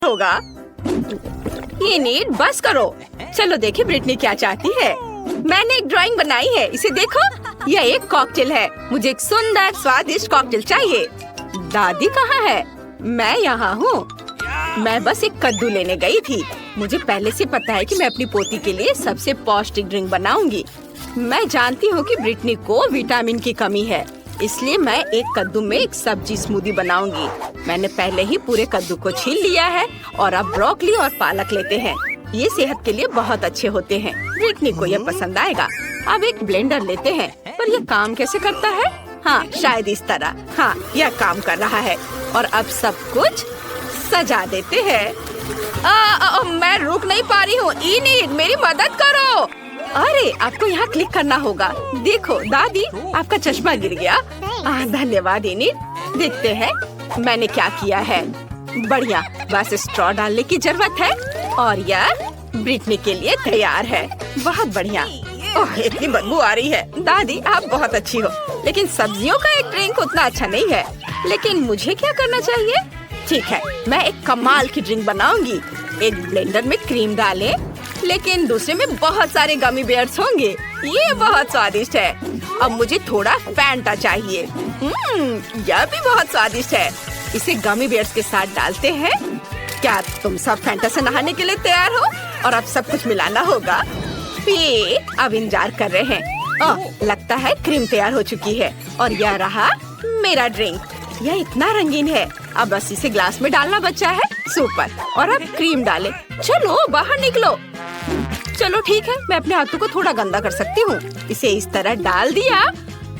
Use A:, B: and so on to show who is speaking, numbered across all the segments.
A: होगा। ये नीट बस करो। चलो देखे ब्रिटनी क्या चाहती है। मैंने एक ड्राइंग बनाई है, इसे देखो। यह एक कॉकटेल है। मुझे एक सुंदर स्वादिष्ट कॉकटेल चाहिए। दादी कहाँ है? मैं यहाँ हूँ। मैं बस एक कद्दू लेने गई थी। मुझे पहले से पता है कि मैं अपनी पोती के लिए सबसे पौष्टिक ड्रिंक बनाऊंगी। मैं जानती हूँ कि ब्रिटनी को विटामिन की कमी है, इसलिए मैं एक कद्दू में एक सब्जी स्मूदी बनाऊंगी। मैंने पहले ही पूरे कद्दू को छील लिया है और अब ब्रोकली और पालक लेते हैं। ये सेहत के लिए बहुत अच्छे होते हैं। ब्रिटनी को ये पसंद आएगा। अब एक ब्लेंडर लेते हैं, पर ये काम कैसे करता है? हाँ, शायद इस तरह। हाँ, यह काम कर रहा है। और अब सब कुछ सजा देते हैं। मैं रुक नहीं पा रही हूँ। इनीड, मेरी मदद करो। अरे, आपको यहाँ क्लिक करना होगा। देखो दादी, आपका चश्मा गिर गया। धन्यवाद इनीड। देखते हैं मैंने क्या किया है। बढ़िया, बस स्ट्रॉ डालने की जरूरत है और यह ब्रिटनी के लिए तैयार है। बहुत बढ़िया। ओह, इतनी बदबू आ रही है। दादी, आप बहुत अच्छी हो, लेकिन सब्जियों का एक ड्रिंक उतना अच्छा नहीं है। लेकिन मुझे क्या करना चाहिए? ठीक है, मैं एक कमाल की ड्रिंक बनाऊंगी। एक ब्लेंडर में क्रीम डालें, लेकिन दूसरे में बहुत सारे गमी बेयर्स होंगे। ये बहुत स्वादिष्ट है। अब मुझे थोड़ा फैंटा चाहिए। यह भी बहुत स्वादिष्ट है। इसे गमी बेयर्स के साथ डालते हैं। क्या तुम सब फैंटा से नहाने के लिए तैयार हो? और अब सब कुछ मिलाना होगा। ये अब इंतजार कर रहे हैं। लगता है क्रीम तैयार हो चुकी है और यह रहा मेरा ड्रिंक। यह इतना रंगीन है। अब बस इसे ग्लास में डालना बचा है। सुपर। और अब क्रीम डालें। चलो बाहर निकलो। चलो ठीक है, मैं अपने हाथों को थोड़ा गंदा कर सकती हूँ। इसे इस तरह डाल दिया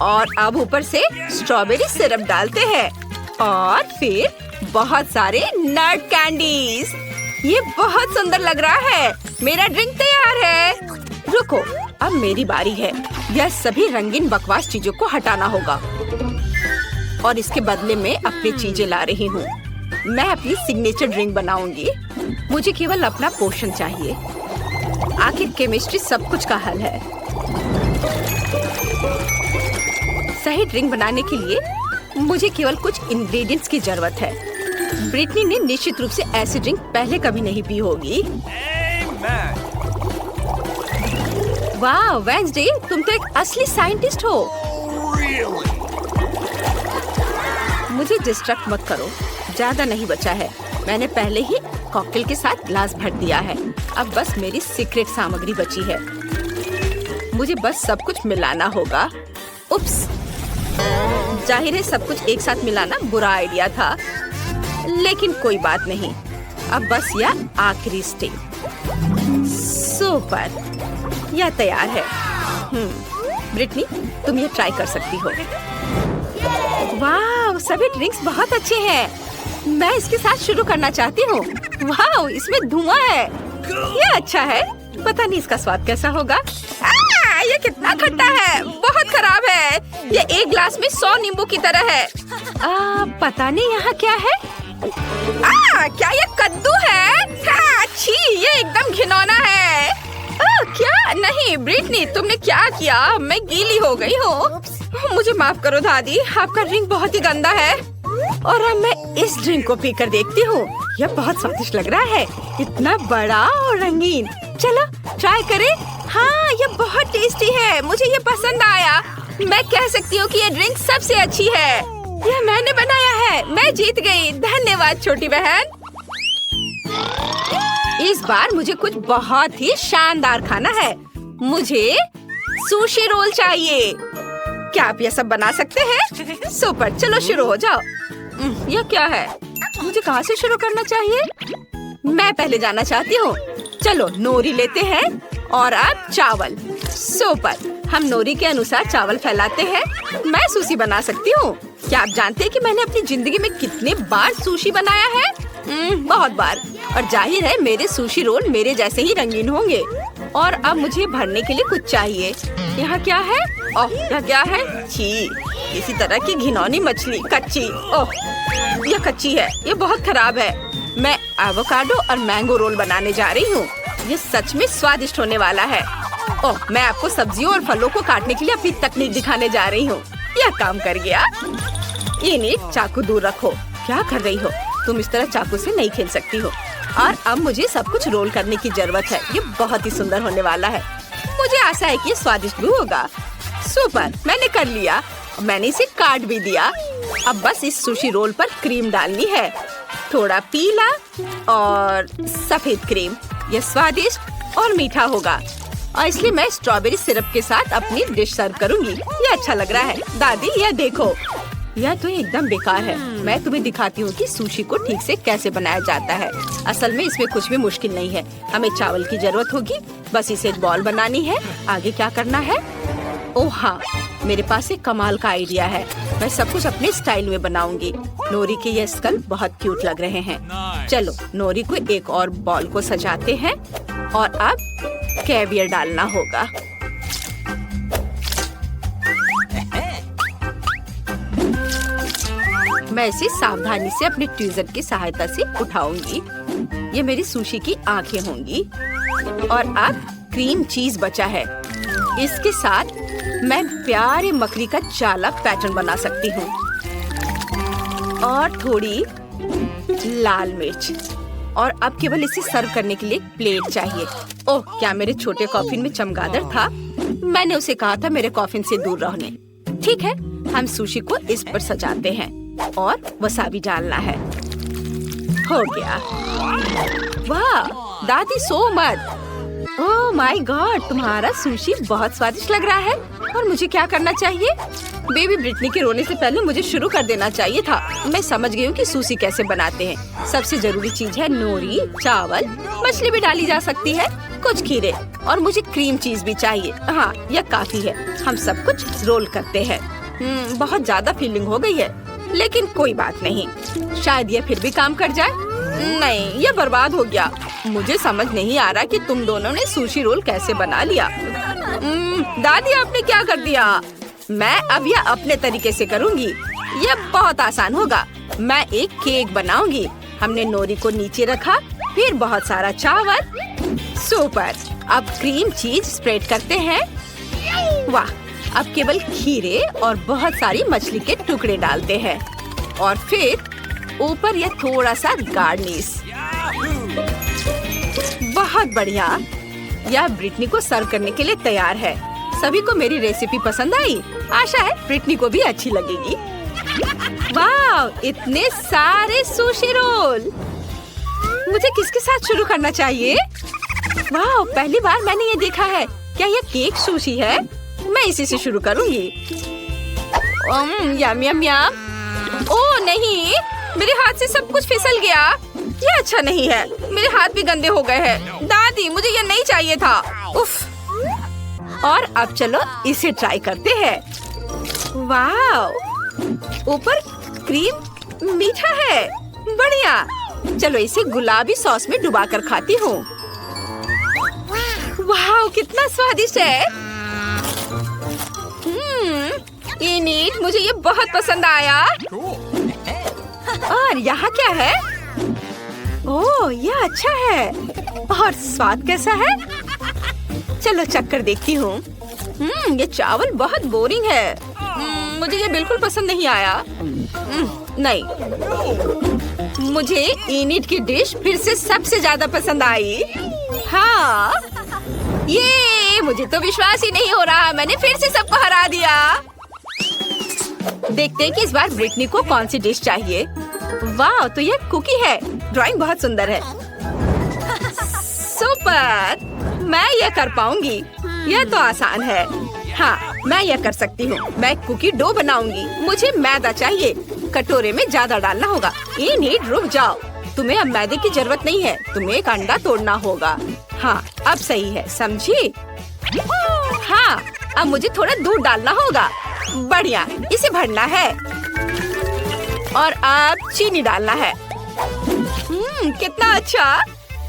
A: और अब ऊपर से स्ट्रॉबेरी सिरप डालते हैं और फिर बहुत सारे नट कैंडीज। ये बहुत सुंदर लग रहा है। मेरा ड्रिंक तैयार है। रुको, अब मेरी बारी है। यह सभी रंगीन बकवास चीजों को हटाना होगा और इसके बदले में अपनी चीजें ला रही हूँ। मैं अपनी सिग्नेचर ड्रिंक बनाऊंगी। मुझे केवल अपना पोषण चाहिए। आखिर केमिस्ट्री सब कुछ का हल है। सही ड्रिंक बनाने के लिए मुझे केवल कुछ इंग्रेडिएंट्स की जरूरत है। ब्रिटनी ने निश्चित रूप से ऐसी ड्रिंक पहले कभी नहीं पी होगी। वाह वेंसडे, तुम तो एक असली साइंटिस्ट हो। मुझे डिस्ट्रैक्ट मत करो, ज्यादा नहीं बचा है। मैंने पहले ही कॉकटेल के साथ ग्लास भर दिया है। अब बस मेरी सीक्रेट सामग्री बची है। मुझे बस सब कुछ मिलाना होगा। उप्स, जाहिर है सब कुछ एक साथ मिलाना बुरा आइडिया था, लेकिन कोई बात नहीं। अब बस यह आखिरी स्टेप। सुपर, यह तैयार है। ब्रिटनी, तुम ये ट्राई कर सकती हो। वाह, सभी ड्रिंक्स बहुत अच्छे हैं। मैं इसके साथ शुरू करना चाहती हूँ। वाह, इसमें धुआं है। ये अच्छा है। पता नहीं इसका स्वाद कैसा होगा। ये कितना खट्टा है, बहुत खराब है। ये एक ग्लास में 100 नींबू की तरह है। पता नहीं यहाँ क्या है। क्या ये कद्दू है? छी, ये एकदम घिनौना है। क्या? नहीं ब्रिटनी, तुमने क्या किया? मैं गीली हो गई हूँ। मुझे माफ करो दादी, आपका ड्रिंक बहुत ही गंदा है। और अब मैं इस ड्रिंक को पीकर देखती हूँ। यह बहुत स्वादिष्ट लग रहा है, इतना बड़ा और रंगीन। चलो ट्राई करें। हाँ, यह बहुत टेस्टी है। मुझे ये पसंद आया। मैं कह सकती हूँ कि ये ड्रिंक सबसे अच्छी है। यह मैंने बनाया है। मैं जीत गई। धन्यवाद छोटी बहन। इस बार मुझे कुछ बहुत ही शानदार खाना है। मुझे सुशी रोल चाहिए। क्या आप ये सब बना सकते हैं? सुपर, चलो शुरू हो जाओ। यह क्या है? मुझे कहाँ से शुरू करना चाहिए? मैं पहले जाना चाहती हूँ। चलो नोरी लेते हैं और अब चावल। सुपर, हम नोरी के अनुसार चावल फैलाते हैं। मैं सुशी बना सकती हूँ। क्या आप जानते हैं कि मैंने अपनी जिंदगी में कितने बार सुशी बनाया है? बहुत बार। और जाहिर है मेरे सुशी रोल मेरे जैसे ही रंगीन होंगे। और अब मुझे भरने के लिए कुछ चाहिए। यहाँ क्या है? ओह, यह क्या है? छी, इसी तरह की घिनौनी मछली, कच्ची। ओह, यह कच्ची है। ये बहुत खराब है। मैं एवोकाडो और मैंगो रोल बनाने जा रही हूँ। ये सच में स्वादिष्ट होने वाला है। ओह, मैं आपको सब्जियों और फलों को काटने के लिए अपनी तकनीक दिखाने जा रही हूँ। यह काम कर गया। इन्हें चाकू दूर रखो। क्या कर रही हो? तुम इस तरह चाकू से नहीं खेल सकती हो। और अब मुझे सब कुछ रोल करने की जरूरत है। ये बहुत ही सुंदर होने वाला है। मुझे आशा है कि ये स्वादिष्ट भी होगा। सुपर, मैंने कर लिया। मैंने इसे काट भी दिया। अब बस इस सुशी रोल पर क्रीम डालनी है, थोड़ा पीला और सफेद क्रीम। यह स्वादिष्ट और मीठा होगा और इसलिए मैं स्ट्रॉबेरी सिरप के साथ अपनी डिश सर्व करूंगी। ये अच्छा लग रहा है। दादी, यह देखो, यह तो एकदम बेकार है। मैं तुम्हें दिखाती हूँ कि सुशी को ठीक से कैसे बनाया जाता है। असल में इसमें कुछ भी मुश्किल नहीं है। हमें चावल की जरूरत होगी, बस इसे एक बॉल बनानी है। आगे क्या करना है? ओह हाँ, मेरे पास एक कमाल का आइडिया है। मैं सब कुछ अपने स्टाइल में बनाऊंगी। नोरी के ये स्कल बहुत क्यूट लग रहे हैं। चलो नोरी को एक और बॉल को सजाते हैं और अब कैवियर डालना होगा। मैं इसे सावधानी से अपने ट्वीजर की सहायता से उठाऊंगी। ये मेरी सुशी की आंखें होंगी। और अब क्रीम चीज बचा है। इसके साथ मैं प्यारे मकड़ी का चाला पैटर्न बना सकती हूँ और थोड़ी लाल मिर्च। और अब केवल इसे सर्व करने के लिए एक प्लेट चाहिए। ओह, क्या मेरे छोटे कॉफिन में चमगादड़ था? मैंने उसे कहा था मेरे कॉफिन से दूर रहने। ठीक है, हम सुशी को इस पर सजाते हैं और वसाबी डालना है। हो गया। वाह दादी, सो मत। ओह माय गॉड, तुम्हारा सुशी बहुत स्वादिष्ट लग रहा है। और मुझे क्या करना चाहिए? बेबी ब्रिटनी के रोने से पहले मुझे शुरू कर देना चाहिए था। मैं समझ गई हूँ कि सुशी कैसे बनाते हैं। सबसे जरूरी चीज है नोरी, चावल, मछली भी डाली जा सकती है, कुछ खीरे और मुझे क्रीम चीज भी चाहिए। हाँ, यह काफी है। हम सब कुछ रोल करते हैं। बहुत ज्यादा फीलिंग हो गई है, लेकिन कोई बात नहीं। शायद यह फिर भी काम कर जाए। नहीं, यह बर्बाद हो गया। मुझे समझ नहीं आ रहा कि तुम दोनों ने सुशी रोल कैसे बना लिया। दादी, आपने क्या कर दिया? मैं अब यह अपने तरीके से करूंगी। यह बहुत आसान होगा। मैं एक केक बनाऊंगी। हमने नोरी को नीचे रखा, फिर बहुत सारा चावल। सुपर, अब क्रीम चीज स्प्रेड करते हैं। वाह, अब केवल खीरे और बहुत सारी मछली के टुकड़े डालते हैं और फिर ऊपर यह थोड़ा सा गार्निश। बहुत बढ़िया। यह ब्रिटनी को सर्व करने के लिए तैयार है। सभी को मेरी रेसिपी पसंद आई। आशा है ब्रिटनी को भी अच्छी लगेगी। वाह, इतने सारे सुशी रोल। मुझे किसके साथ शुरू करना चाहिए? वाह, पहली बार मैंने ये देखा है। क्या यह केक सुशी है? मैं इसी से शुरू करूंगी। यम यम यम। ओह नहीं, मेरे हाथ से सब कुछ फिसल गया। ये अच्छा नहीं है। मेरे हाथ भी गंदे हो गए हैं। दादी, मुझे ये नहीं चाहिए था। उफ। और अब चलो इसे ट्राई करते हैं। वाह, ऊपर क्रीम मीठा है। बढ़िया। चलो इसे गुलाबी सॉस में डुबाकर खाती हूँ। वाह, कितना स्वादिष्ट है। इनिट, मुझे ये बहुत पसंद आया। और यहाँ क्या है? ओह, यह अच्छा है। और स्वाद कैसा है? चलो चक्कर देखती हूँ। ये चावल बहुत बोरिंग है। मुझे ये बिल्कुल पसंद नहीं आया। नहीं, मुझे इनिट की डिश फिर से सबसे ज्यादा पसंद आई। हाँ, ये मुझे तो विश्वास ही नहीं हो रहा। मैंने फिर से सबको हरा दिया। देखते हैं कि इस बार ब्रिटनी को कौन सी डिश चाहिए। वाह, तो ये कुकी है। ड्राइंग बहुत सुंदर है। सुपर, मैं ये कर पाऊंगी। यह तो आसान है। हाँ, मैं यह कर सकती हूँ। मैं कुकी डो बनाऊंगी। मुझे मैदा चाहिए। कटोरे में ज्यादा डालना होगा। इनिट, रुक जाओ। तुम्हें अब मैदे की जरूरत नहीं है। तुम्हें एक अंडा तोड़ना होगा। हाँ, अब सही है, समझी? हाँ, अब मुझे थोड़ा दूध डालना होगा। बढ़िया, इसे भरना है और अब चीनी डालना है। कितना अच्छा।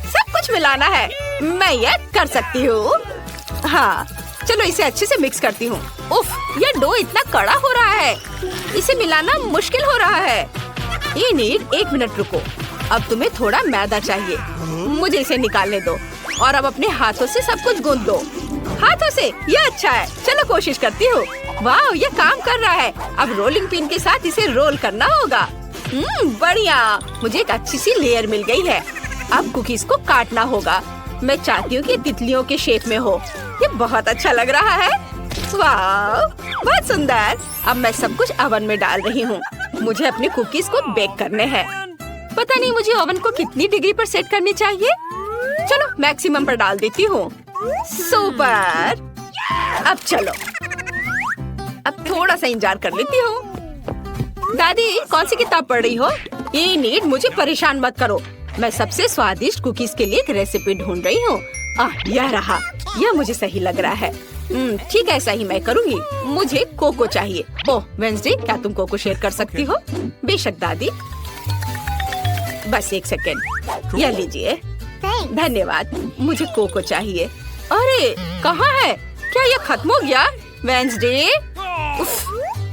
A: सब कुछ मिलाना है। मैं ये कर सकती हूँ। हाँ, चलो इसे अच्छे से मिक्स करती हूँ। उफ, यह डो इतना कड़ा हो रहा है। इसे मिलाना मुश्किल हो रहा है। इनिट, 1 मिनट रुको। अब तुम्हें थोड़ा मैदा चाहिए। मुझे इसे निकालने दो और अब अपने हाथों से सब कुछ गूंथ दो। हाथों से? यह अच्छा है। चलो कोशिश करती हूँ। वाह, ये काम कर रहा है। अब रोलिंग पिन के साथ इसे रोल करना होगा। बढ़िया, मुझे एक अच्छी सी लेयर मिल गई है। अब कुकीज को काटना होगा। मैं चाहती हूँ कि तितलियों के शेप में हो। ये बहुत अच्छा लग रहा है। वाह, बहुत सुंदर। अब मैं सब कुछ ओवन में डाल रही हूँ। मुझे अपने कुकीज को बेक करने हैं। पता नहीं मुझे ओवन को कितनी डिग्री पर सेट करनी चाहिए। चलो मैक्सिमम पर डाल देती हूँ। सुपर। अब चलो, अब थोड़ा सा इंतजार कर लेती हूँ। दादी कौन सी किताब पढ़ रही हो? ये नीड मुझे परेशान मत करो। मैं सबसे स्वादिष्ट कुकीज के लिए एक रेसिपी ढूंढ रही हूँ। यह रहा। यह मुझे सही लग रहा है। ठीक है, ऐसा ही मैं करूँगी। मुझे कोको चाहिए। ओह वेंसडे, क्या तुम कोको शेयर कर सकती हो? बेशक दादी। बस एक सेकेंड, यह लीजिए। धन्यवाद। मुझे कोको चाहिए। अरे कहाँ है? क्या यह खत्म हो गया? वेंसडे।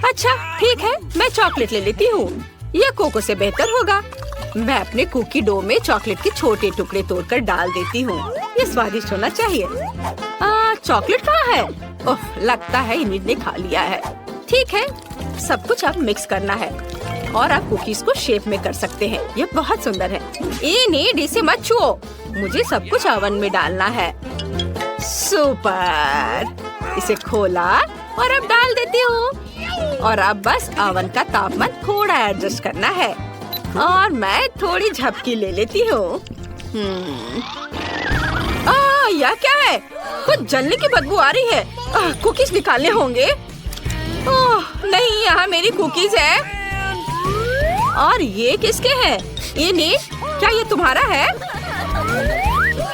A: अच्छा ठीक है, मैं चॉकलेट ले लेती हूँ। यह कोको से बेहतर होगा। मैं अपने कुकी डो में चॉकलेट के छोटे टुकड़े तोड़कर डाल देती हूँ। ये स्वादिष्ट होना चाहिए। चॉकलेट कहाँ है? ओह, लगता है इनिड ने खा लिया है। ठीक है, सब कुछ अब मिक्स करना है और आप कुकीज को शेप में कर सकते हैं। ये बहुत सुंदर है। इनिड, इसे मत छुओ। मुझे सब कुछ ओवन में डालना है। सुपर। इसे खोला और अब डाल देती हूँ। और अब बस ओवन का तापमान थोड़ा एडजस्ट करना है। और मैं थोड़ी झपकी ले लेती हूँ। यह क्या है? कुछ जलने की बदबू आ रही है। कुकीज निकालने होंगे। ओह नहीं, यहाँ मेरी कुकीज है। और ये किसके हैं? ये नीड, क्या ये तुम्हारा है?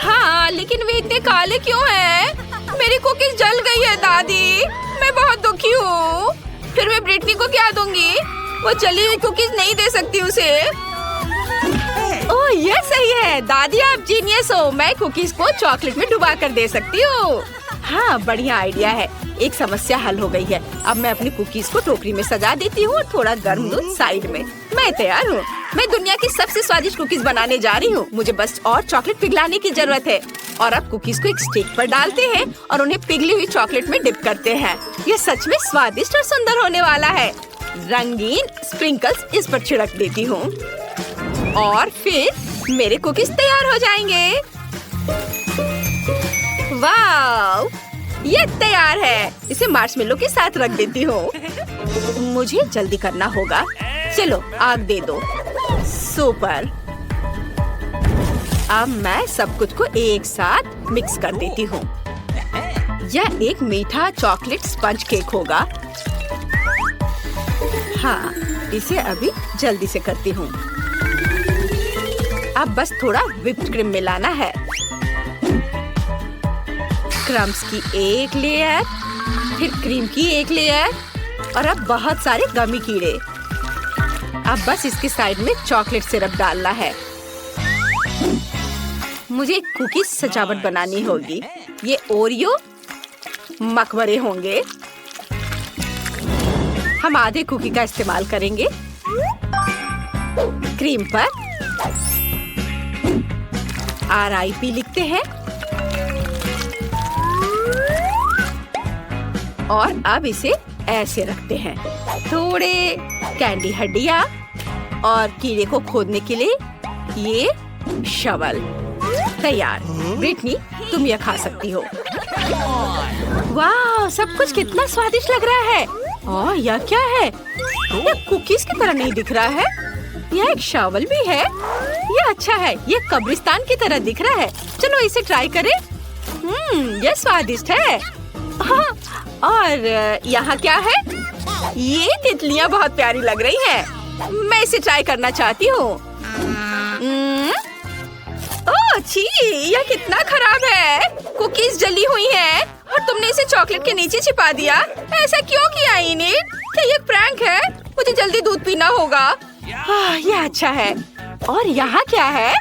A: हाँ, लेकिन वे इतने काले क्यों हैं? मेरी कुकीज जल गई है दादी। मैं बहुत दुखी हूँ। फिर मैं ब्रिटनी को क्या दूंगी? वो जली हुई कुकीज नहीं दे सकती उसे। ओह ये सही है दादी, आप जीनियस हो। मैं कुकीज को चॉकलेट में डुबा कर दे सकती हूँ। हाँ, बढ़िया आइडिया है। एक समस्या हल हो गई है। अब मैं अपनी कुकीज को टोकरी में सजा देती हूँ और थोड़ा गर्म दूध साइड में। मैं तैयार हूँ। मैं दुनिया की सबसे स्वादिष्ट कुकीज बनाने जा रही हूँ। मुझे बस और चॉकलेट पिघलाने की जरूरत है। और अब कुकीज को एक स्टिक पर डालते हैं और उन्हें पिघली हुई चॉकलेट में डिप करते हैं। ये सच में स्वादिष्ट और सुंदर होने वाला है। रंगीन स्प्रिंकल्स इस पर छिड़क देती हूँ और फिर मेरे कुकीज तैयार हो जाएंगे। वाव, ये तैयार है। इसे मार्शमेलो के साथ रख देती हूँ। मुझे जल्दी करना होगा। चलो आग दे दो। सुपर। अब मैं सब कुछ को एक साथ मिक्स कर देती हूँ। यह एक मीठा चॉकलेट स्पंज केक होगा। हाँ, इसे अभी जल्दी से करती हूँ। अब बस थोड़ा व्हिप्ड क्रीम मिलाना है। क्रम्स की एक लेयर, फिर क्रीम की एक लेयर और अब बहुत सारे गमी कीड़े। अब बस इसके साइड में चॉकलेट सिरप डालना है। मुझे कुकीज सजावट बनानी होगी। ये ओरियो मकबरे होंगे। हम आधे कुकी का इस्तेमाल करेंगे। क्रीम पर RIP लिखते हैं और अब इसे ऐसे रखते हैं। थोड़े कैंडी हड्डियाँ और कीड़े को खोदने के लिए ये शवल तैयार। ब्रिटनी, तुम यह खा सकती हो। वाह, सब कुछ कितना स्वादिष्ट लग रहा है। और यह क्या है? यह कुकीज की तरह नहीं दिख रहा है। यह एक शॉवल भी है। यह अच्छा है। यह कब्रिस्तान की तरह दिख रहा है। चलो इसे ट्राई करें। यह स्वादिष्ट है। हाँ, और यहाँ क्या है? ये तितलियाँ बहुत प्यारी लग रही हैं। मैं इसे ट्राई करना चाहती हूँ। ओह छी, यह कितना खराब है। कुकीज जली हुई हैं और तुमने इसे चॉकलेट के नीचे छिपा दिया। ऐसा क्यों किया इनिड? क्या ये प्रैंक है? मुझे जल्दी दूध पीना होगा। यह अच्छा है। और यहाँ क्या है?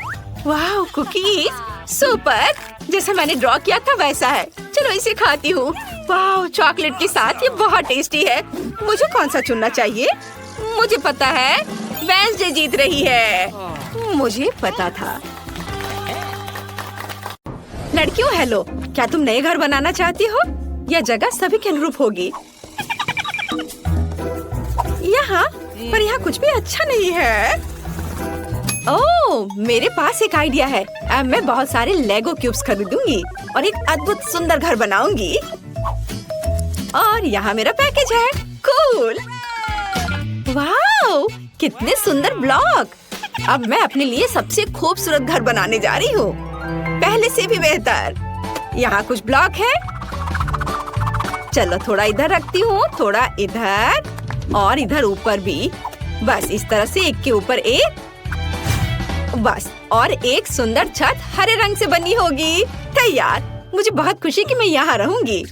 A: वाह, कुकीज सुपर। जैसे मैंने ड्रॉ किया था वैसा है। चलो इसे खाती हूँ। वाह, चॉकलेट के साथ ये बहुत टेस्टी है। मुझे कौन सा चुनना चाहिए? मुझे पता है, वेंसडे जीत रही है। मुझे पता था। लड़कियों हेलो, क्या तुम नए घर बनाना चाहती हो? यह जगह सभी के अनुरूप होगी। पर यहाँ कुछ भी अच्छा नहीं है। ओह, मेरे पास एक आइडिया है। अब मैं बहुत सारे लेगो क्यूब्स खरीदूंगी और एक अद्भुत सुंदर घर बनाऊंगी। और यहाँ मेरा पैकेज है। कूल! वाओ, कितने सुंदर ब्लॉक! अब मैं अपने लिए सबसे खूबसूरत घर बनाने जा रही हूँ, पहले से भी बेहतर। यहाँ कुछ ब्लॉक है। चलो थोड़ा इधर रखती हूँ, थोड़ा इधर और इधर ऊपर भी। बस इस तरह से एक के ऊपर एक। बस, और एक सुंदर छत हरे रंग से बनी होगी। तैयार। मुझे बहुत खुशी कि मैं यहाँ रहूंगी।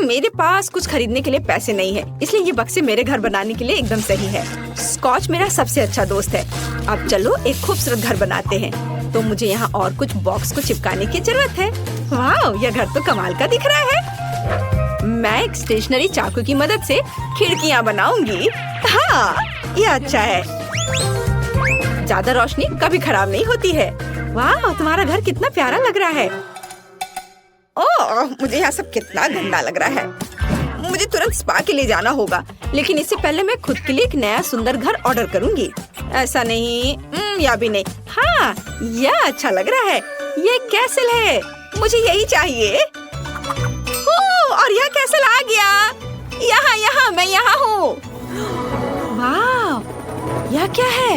A: मेरे पास कुछ खरीदने के लिए पैसे नहीं है, इसलिए ये बक्से मेरे घर बनाने के लिए एकदम सही है। स्कॉच मेरा सबसे अच्छा दोस्त है। अब चलो एक खूबसूरत घर बनाते हैं। तो मुझे यहाँ और कुछ बॉक्स को चिपकाने की जरूरत है। वाह, यह घर तो कमाल का दिख रहा है। मैं एक स्टेशनरी चाकू की मदद से खिड़कियाँ बनाऊंगी। हाँ, यह अच्छा है। ज्यादा रोशनी कभी खराब नहीं होती है। वाह, तुम्हारा घर कितना प्यारा लग रहा है। ओह, मुझे यहाँ सब कितना गंदा लग रहा है। मुझे तुरंत स्पा के लिए जाना होगा, लेकिन इससे पहले मैं खुद के लिए एक नया सुंदर घर ऑर्डर करूंगी। ऐसा नहीं, या भी नहीं। हाँ, यह अच्छा लग रहा है। ये कैसल है, मुझे यही चाहिए। ओह, और यह कैसल आ गया। यहाँ मैं यहाँ हूँ। वाह, यह क्या है?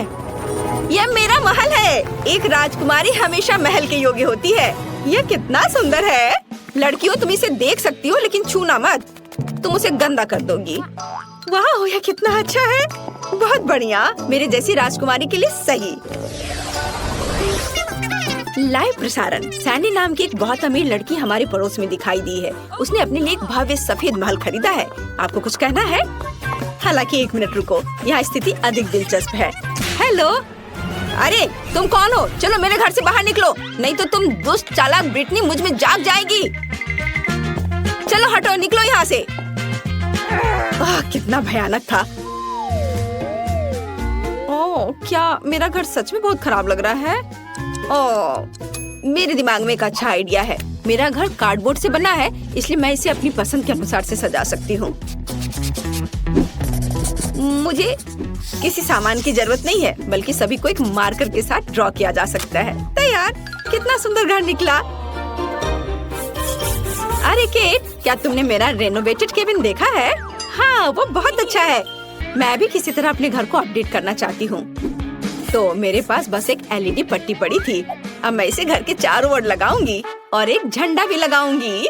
A: यह मेरा महल है। एक राजकुमारी हमेशा महल के योग्य होती है। यह कितना सुंदर है। लड़कियों, तुम इसे देख सकती हो, लेकिन छूना मत, तुम उसे गंदा कर दोगी। वाह, यह कितना अच्छा है। बहुत बढ़िया, मेरे जैसी राजकुमारी के लिए सही। लाइव प्रसारण। सैंडी नाम की एक बहुत अमीर लड़की हमारे पड़ोस में दिखाई दी है। उसने अपने लिए एक भव्य सफेद महल खरीदा है। आपको कुछ कहना है? हालांकि 1 मिनट रुको, यहाँ स्थिति अधिक दिलचस्प है। हेलो, अरे तुम कौन हो? चलो मेरे घर से बाहर निकलो, नहीं तो तुम दुष्ट चालाक ब्रिटनी मुझ में जाग जाएगी। चलो हटो, निकलो यहाँ से। कितना भयानक था। ओह, क्या मेरा घर सच में बहुत खराब लग रहा है। ओह, मेरे दिमाग में एक अच्छा आइडिया है। मेरा घर कार्डबोर्ड से बना है, इसलिए मैं इसे अपनी पसंद के अनुसार से सजा सकती हूँ। मुझे किसी सामान की जरूरत नहीं है, बल्कि सभी को एक मार्कर के साथ ड्रॉ किया जा सकता है। तैयार। कितना सुंदर घर निकला। अरे केट, क्या तुमने मेरा रेनोवेटेड केबिन देखा है? हाँ, वो बहुत अच्छा है। मैं भी किसी तरह अपने घर को अपडेट करना चाहती हूँ। तो मेरे पास बस एक LED पट्टी पड़ी थी। अब मैं इसे घर के चारों ओर लगाऊंगी और एक झंडा भी लगाऊंगी।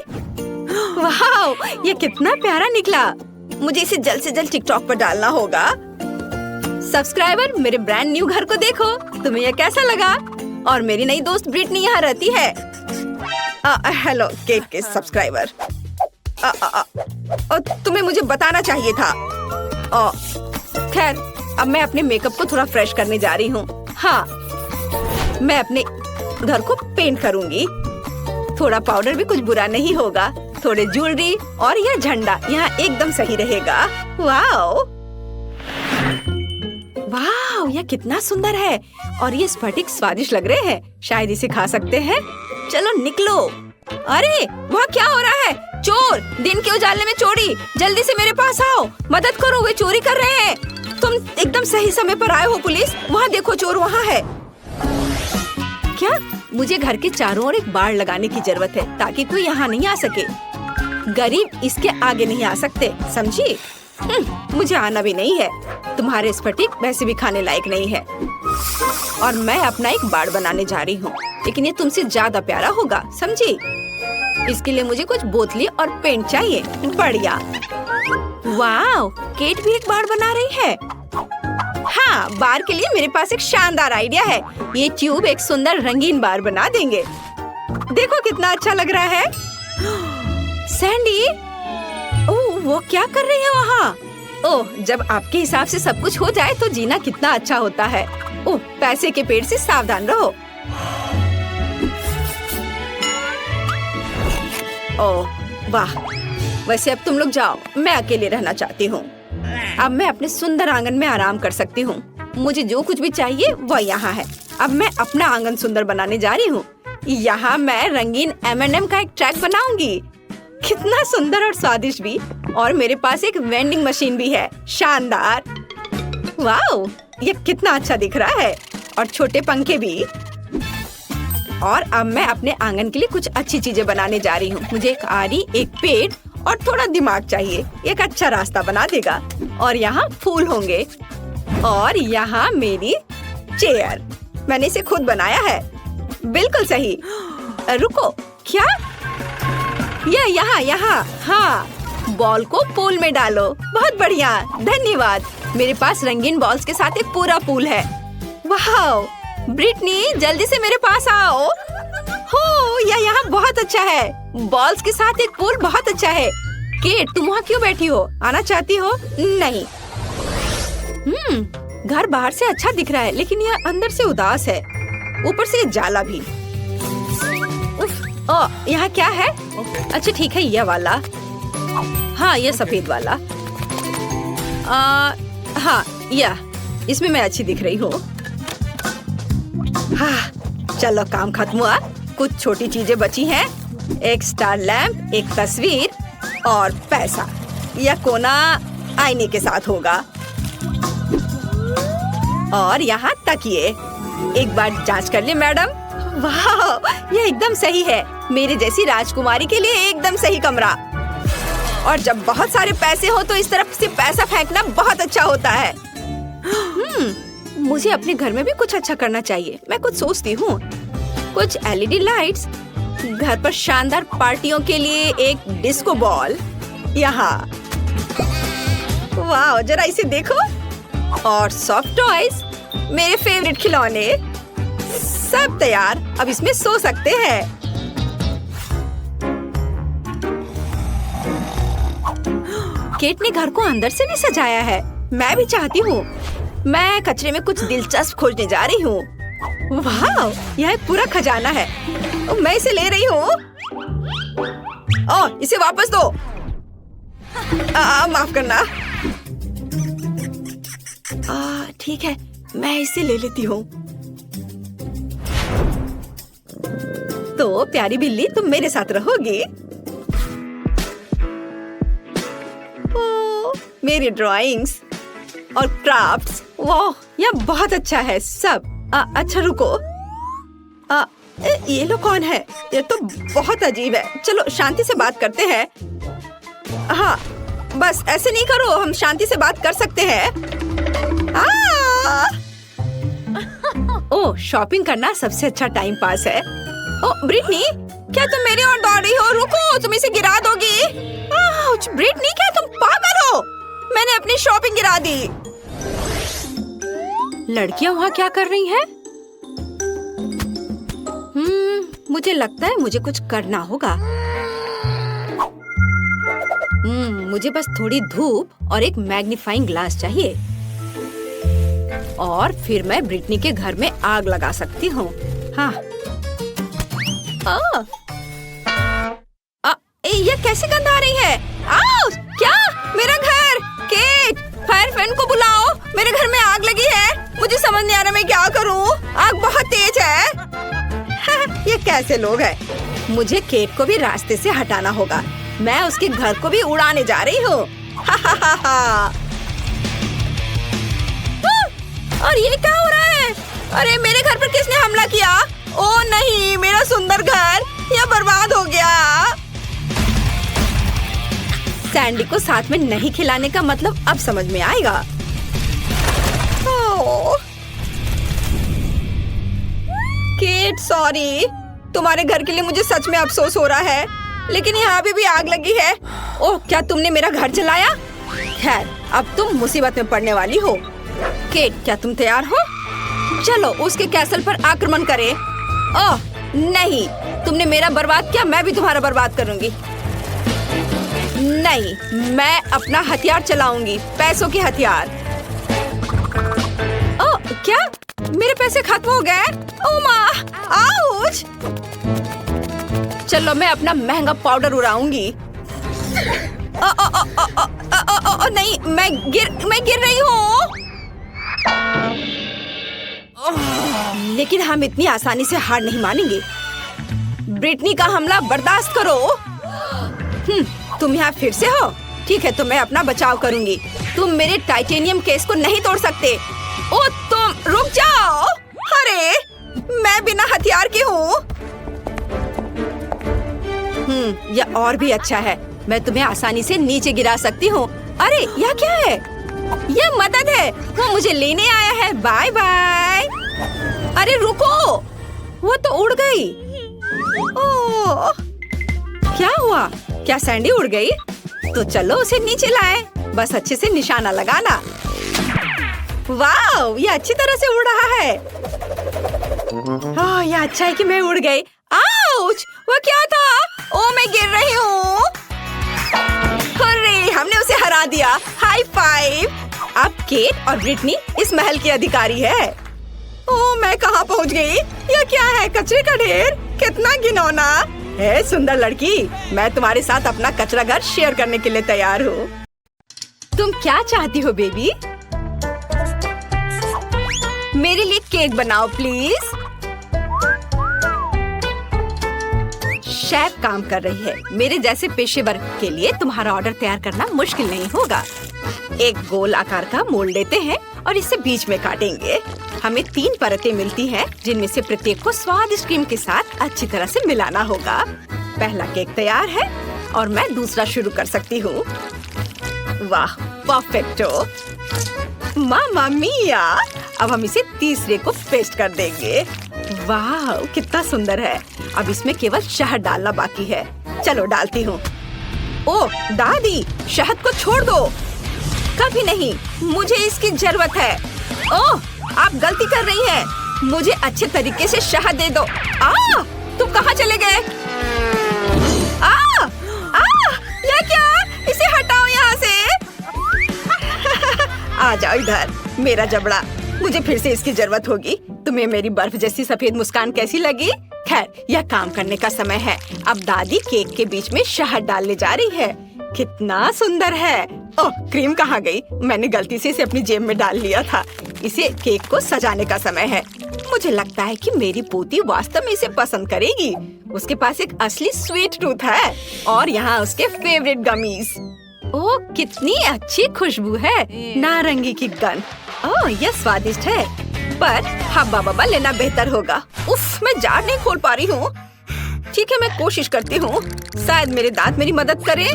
A: वाह, ये कितना प्यारा निकला। मुझे इसे जल्द से जल्द टिकटॉक पर डालना होगा। सब्सक्राइबर, मेरे ब्रांड न्यू घर को देखो। तुम्हें यह कैसा लगा? और मेरी नई दोस्त ब्रिटनी यहाँ रहती है। हेलो केट के सब्सक्राइबर। तुम्हें मुझे बताना चाहिए था। खैर, अब मैं अपने मेकअप को थोड़ा फ्रेश करने जा रही हूँ। हाँ, मैं अपने घर को पेंट करूँगी। थोड़ा पाउडर भी कुछ बुरा नहीं होगा। थोड़े ज्वेलरी और यह झंडा यहाँ एकदम सही रहेगा। वाओ, वाओ, यह कितना सुंदर है। और ये स्फटिक स्वादिष्ट लग रहे हैं। शायद इसे खा सकते हैं। चलो निकलो। अरे वहाँ क्या हो रहा है? चोर! दिन के उजाले में चोरी! जल्दी से मेरे पास आओ, मदद करो, वे चोरी कर रहे हैं। तुम एकदम सही समय पर आए हो पुलिस। वहाँ देखो, चोर वहाँ है। क्या? मुझे घर के चारों ओर एक बाड़ लगाने की जरूरत है, ताकि कोई यहाँ नहीं आ सके। गरीब इसके आगे नहीं आ सकते, समझी? मुझे आना भी नहीं है। तुम्हारे स्फटिक वैसे भी खाने लायक नहीं है। और मैं अपना एक बाड़ बनाने जा रही हूँ, लेकिन ये तुमसे ज्यादा प्यारा होगा, समझी? इसके लिए मुझे कुछ बोतली और पेंट चाहिए। बढ़िया। वाओ, केट भी एक बाड़ बना रही है। हाँ, बार के लिए मेरे पास एक शानदार आइडिया है। ये ट्यूब एक सुंदर रंगीन बार बना देंगे। देखो कितना अच्छा लग रहा है। सैंडी, ओह, वो क्या कर रही है वहाँ? ओह, जब आपके हिसाब से सब कुछ हो जाए तो जीना कितना अच्छा होता है। ओह, पैसे के पेड़ से सावधान रहो। ओह वाह, वैसे अब तुम लोग जाओ, मैं अकेले रहना चाहती हूँ। अब मैं अपने सुंदर आंगन में आराम कर सकती हूँ। मुझे जो कुछ भी चाहिए वह यहाँ है। अब मैं अपना आंगन सुंदर बनाने जा रही हूँ। यहाँ मैं रंगीन M&M का एक ट्रैक बनाऊंगी। कितना सुंदर और स्वादिष्ट भी। और मेरे पास एक वेंडिंग मशीन भी है। शानदार। वाओ, ये कितना अच्छा दिख रहा है। और छोटे पंखे भी। और अब मैं अपने आंगन के लिए कुछ अच्छी चीजें बनाने जा रही हूँ। मुझे एक आरी, एक पेड़ और थोड़ा दिमाग चाहिए। एक अच्छा रास्ता बना देगा। और यहाँ फूल होंगे और यहाँ मेरी चेयर। मैंने इसे खुद बनाया है। बिल्कुल सही। रुको, क्या? यहाँ। हाँ, बॉल को पूल में डालो। बहुत बढ़िया, धन्यवाद। मेरे पास रंगीन बॉल्स के साथ एक पूरा पूल है। वाह! ब्रिटनी, जल्दी से मेरे पास आओ। हो, यह यहाँ बहुत अच्छा है। बॉल्स के साथ एक पूल बहुत अच्छा है। केट, तुम वहाँ क्यों बैठी हो? आना चाहती हो? नहीं। घर बाहर से अच्छा दिख रहा है, लेकिन यह अंदर से उदास है। ऊपर से जाला भी। यहाँ क्या है? अच्छा ठीक है, यह वाला। हाँ, यह सफेद वाला। हाँ, यह इसमें मैं अच्छी दिख रही हूँ। हाँ, चलो काम खत्म हुआ। कुछ छोटी चीजें बची हैं। एक स्टार लैंप, एक तस्वीर और पैसा। यह कोना आईने के साथ होगा। और यहाँ तकिए। एक बार जांच कर ले मैडम। वाह, यह एकदम सही है। मेरे जैसी राजकुमारी के लिए एकदम सही कमरा। और जब बहुत सारे पैसे हो तो इस तरफ से पैसा फेंकना बहुत अच्छा होता है। मुझे अपने घर में भी कुछ अच्छा करना चाहिए। मैं कुछ सोचती हूँ। कुछ एलईडी लाइट्स, घर पर शानदार पार्टियों के लिए एक डिस्को बॉल। यहाँ, वाह, जरा इसे देखो। और सॉफ्ट टॉयज, मेरे फेवरेट खिलौने। सब तैयार, अब इसमें सो सकते हैं। केट ने घर को अंदर से भी सजाया है। मैं भी चाहती हूँ। मैं कचरे में कुछ दिलचस्प खोजने जा रही हूँ। वाह, यह एक पूरा खजाना है। मैं इसे ले रही हूँ। ओह, इसे वापस दो। माफ करना। ठीक है, मैं इसे ले लेती हूँ। तो प्यारी बिल्ली, तुम मेरे साथ रहोगी। मेरी ड्राइंग्स और क्राफ्ट्स। वाह, यह बहुत अच्छा है सब। अच्छा रुको, ये लोग कौन है? ये तो बहुत अजीब है। चलो शांति से बात करते हैं। हाँ, बस ऐसे नहीं करो, हम शांति से बात कर सकते हैं। ओह, शॉपिंग करना सबसे अच्छा टाइम पास है। ओह ब्रिटनी, क्या तुम मेरी ओर दौड़ रही हो? रुको, तुम इसे गिरा दोगी। ब्रिटनी, क्या तुम पागल हो? मैंने अपनी शॉपिंग गिरा दी। लड़कियां वहाँ क्या कर रही हैं? मुझे लगता है मुझे कुछ करना होगा। मुझे बस थोड़ी धूप और एक मैग्नीफाइंग ग्लास चाहिए। और फिर मैं ब्रिटनी के घर में आग लगा सकती हूँ। हाँ। ये कैसी गंध आ रही है? क्या? मेरा घर! केट, फायर फैन को बुलाओ। मेरे घर में आग लगी है। मुझे समझ नहीं आ रहा मैं क्या करूँ। आग बहुत तेज है। ये कैसे लोग हैं? मुझे केट को भी रास्ते से हटाना होगा। मैं उसके घर को भी उड़ाने जा रही हूँ। और ये क्या हो रहा है? अरे मेरे घर पर किसने हमला किया? ओह नहीं, मेरा सुंदर घर यह बर्बाद हो गया। सैंडी को साथ में नहीं खिलाने का मतलब अब समझ में आएगा। Kate, sorry. तुम्हारे घर के लिए मुझे सच में अफसोस हो रहा है, लेकिन यहाँ भी आग लगी है। ओह, क्या तुमने मेरा घर जलाया? खैर, अब तुम मुसीबत में पड़ने वाली हो। केट, क्या तुम तैयार हो? चलो उसके कैसल पर आक्रमण करें। ओह नहीं, तुमने मेरा बर्बाद किया, मैं भी तुम्हारा बर्बाद करूंगी। नहीं, मैं अपना हथियार चलाऊंगी, पैसों के हथियार। ओह क्या? मेरे पैसे खत्म हो गए? ओह माँ, आउच! चलो मैं अपना महंगा पाउडर उड़ाऊंगी। नहीं, मैं गिर रही हूँ। लेकिन हम इतनी आसानी से हार नहीं मानेंगे। ब्रिटनी का हमला बर्दाश्त करो। तुम यहाँ फिर से हो? ठीक है, तो मैं अपना बचाव करूंगी। तुम मेरे टाइटेनियम केस को नहीं तोड़ सकते। ओ तुम रुक जाओ। अरे मैं बिना हथियार की हूँ। यह और भी अच्छा है। मैं तुम्हें आसानी से नीचे गिरा सकती हूँ। अरे यह क्या है? यह मदद है। वो मुझे लेने आया है। Bye bye. अरे रुको, वो तो उड़ गई। ओह, क्या हुआ? क्या सैंडी उड़ गई? तो चलो उसे नीचे लाए। बस अच्छे से निशाना लगाना। वाह, ये अच्छी तरह से उड़ रहा है। यह अच्छा है कि मैं उड़ गई। आउच! वो क्या था? ओ, मैं गिर रही हूँ। अरे, हमने उसे हरा दिया। High five. अब केट और ब्रिटनी इस महल की अधिकारी है। ओह, मैं कहाँ पहुँच गई? यह क्या है? कचरे का ढेर। कितना घिनौना है। सुंदर लड़की, मैं तुम्हारे साथ अपना कचरा घर शेयर करने के लिए तैयार हूँ। तुम क्या चाहती हो बेबी? मेरे लिए केक बनाओ प्लीज। शेफ काम कर रही है। मेरे जैसे पेशेवर के लिए तुम्हारा ऑर्डर तैयार करना मुश्किल नहीं होगा। एक गोल आकार का मोल्ड लेते हैं और इसे बीच में काटेंगे। हमें 3 परतें मिलती हैं, जिनमें से प्रत्येक को स्वादिष्ट क्रीम के साथ अच्छी तरह से मिलाना होगा। पहला केक तैयार है और मैं दूसरा शुरू कर सकती हूँ। वाह, परफेक्टो। मामा मिया! अब हम इसे तीसरे को पेस्ट कर देंगे। वाह, कितना सुंदर है। अब इसमें केवल शहद डालना बाकी है। चलो डालती हूँ। ओह दादी, शहद को छोड़ दो। कभी नहीं, मुझे इसकी जरूरत है। ओह, आप गलती कर रही हैं। मुझे अच्छे तरीके से शहद दे दो। तुम कहाँ चले गए? ये क्या? इसे हटाओ यहाँ से। आ जाओ इधर, मेरा जबड़ा। मुझे फिर से इसकी जरूरत होगी। तुम्हें मेरी बर्फ जैसी सफेद मुस्कान कैसी लगी? खैर, यह काम करने का समय है। अब दादी केक के बीच में शहद डालने जा रही है। कितना सुंदर है। ओह, क्रीम कहाँ गई? मैंने गलती से इसे अपनी जेब में डाल लिया था। इसे केक को सजाने का समय है। मुझे लगता है कि मेरी पोती वास्तव में इसे पसंद करेगी। उसके पास एक असली स्वीट टूथ है और यहाँ उसके फेवरेट गमीज। ओह, कितनी अच्छी खुशबू है। नारंगी की गंध। ओह, यह स्वादिष्ट है, पर हब्बा बब्बा लेना बेहतर होगा। उफ, मैं जार नहीं खोल पा रही हूँ। ठीक है, मैं कोशिश करती हूँ। शायद मेरे दांत मेरी मदद करें।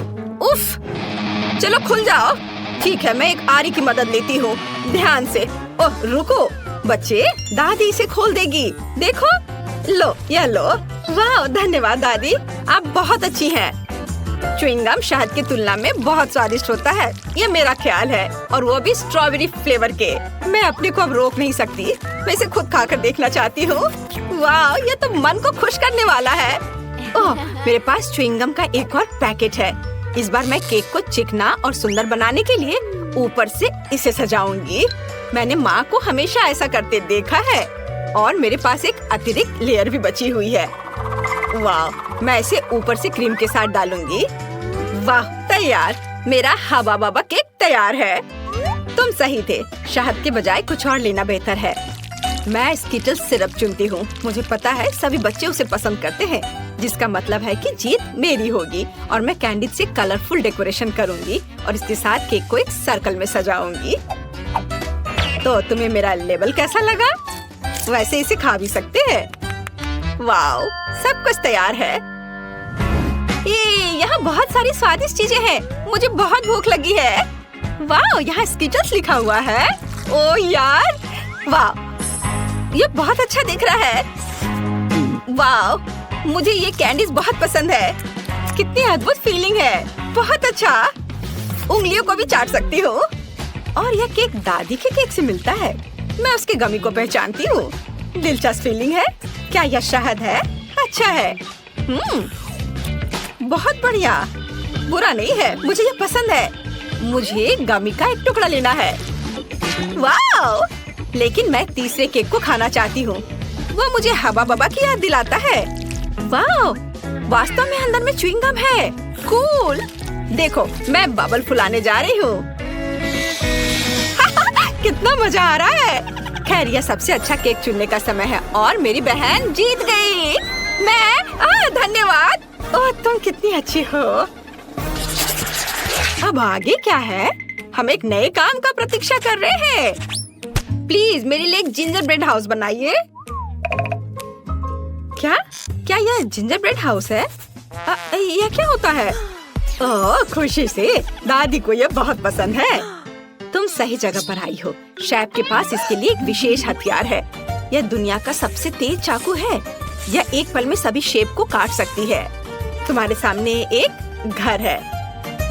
A: उफ, चलो खुल जाओ। ठीक है, मैं एक आरी की मदद लेती हूँ। ध्यान से। ओह रुको बच्चे, दादी इसे खोल देगी। देखो, लो, यह लो। वाह, धन्यवाद दादी, आप बहुत अच्छी हैं। च्युइंगम शहद की तुलना में बहुत स्वादिष्ट होता है, ये मेरा ख्याल है, और वो भी स्ट्रॉबेरी फ्लेवर के। मैं अपने को अब रोक नहीं सकती। मैं इसे खुद खाकर देखना चाहती हूँ। वाह, ये तो मन को खुश करने वाला है। ओह, मेरे पास च्युइंगम का एक और पैकेट है। इस बार मैं केक को चिकना और सुंदर बनाने के लिए ऊपर से इसे सजाऊंगी। मैंने माँ को हमेशा ऐसा करते देखा है, और मेरे पास एक अतिरिक्त लेयर भी बची हुई है। वाह, मैं इसे ऊपर से क्रीम के साथ डालूंगी। वाह, तैयार। मेरा हवा बाबा केक तैयार है। तुम सही थे, शहद के बजाय कुछ और लेना बेहतर है। मैं स्किटल्स सिरप चुनती हूँ। मुझे पता है सभी बच्चे उसे पसंद करते हैं, जिसका मतलब है कि जीत मेरी होगी। और मैं कैंडी से कलरफुल डेकोरेशन करूँगी और इसके साथ केक को एक सर्कल में सजाऊंगी। तो तुम्हें मेरा लेबल कैसा लगा? वैसे इसे खा भी सकते हैं। वाओ, सब कुछ तैयार है। यहाँ बहुत सारी स्वादिष्ट चीजें हैं। मुझे बहुत भूख लगी है। वाओ, यहाँ स्किटल्स लिखा हुआ है। ओ यार, वाओ, ये बहुत अच्छा दिख रहा है। वाओ, मुझे ये कैंडीज बहुत पसंद है। कितनी अद्भुत फीलिंग है। बहुत अच्छा। उंगलियों को भी चाट सकती हूँ। और यह केक दादी के केक से मिलता है। मैं उसके गमी को पहचानती हूँ। दिलचस्प फीलिंग है। क्या यह शहद है? अच्छा है। बहुत बढ़िया। बुरा नहीं है, मुझे यह पसंद है। मुझे गमी का एक टुकड़ा लेना है। वाओ, लेकिन मैं तीसरे केक को खाना चाहती हूँ। वो मुझे हवा बबा की याद दिलाता है। वाओ, वास्तव में अंदर में च्युइंगम है। कूल। देखो, मैं बबल फुलाने जा रही हूँ। कितना मजा आ रहा है। खैर, यह सबसे अच्छा केक चुनने का समय है और मेरी बहन जीत गई। धन्यवाद। ओह, तुम कितनी अच्छी हो। अब आगे क्या है? हम एक नए काम का प्रतीक्षा कर रहे हैं। प्लीज मेरे लिए एक जिंजर ब्रेड हाउस बनाइए। क्या क्या यह जिंजर ब्रेड हाउस है? यह क्या होता है? ओह, खुशी से दादी को यह बहुत पसंद है। तुम सही जगह पर आई हो। शेफ के पास इसके लिए एक विशेष हथियार है। यह दुनिया का सबसे तेज चाकू है। यह एक पल में सभी शेप को काट सकती है। तुम्हारे सामने एक घर है।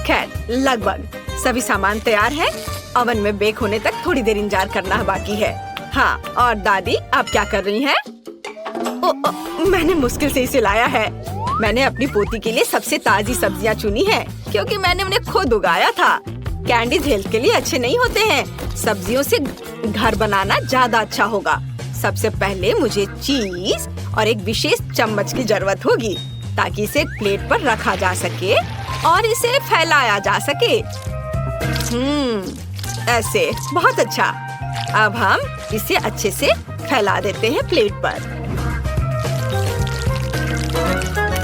A: खैर, लगभग सभी सामान तैयार है। ओवन में बेक होने तक थोड़ी देर इंतजार करना बाकी है। हाँ, और दादी आप क्या कर रही हैं? मैंने मुश्किल से इसे लाया है। मैंने अपनी पोती के लिए सबसे ताजी सब्जियां चुनी है क्योंकि मैंने उन्हें खुद उगाया था। कैंडीज हेल्थ के लिए अच्छे नहीं होते हैं। सब्जियों से घर बनाना ज्यादा अच्छा होगा। सबसे पहले मुझे चीज और एक विशेष चम्मच की जरूरत होगी ताकि इसे प्लेट पर रखा जा सके और इसे फैलाया जा सके। ऐसे बहुत अच्छा। अब हम इसे अच्छे से फैला देते हैं प्लेट पर।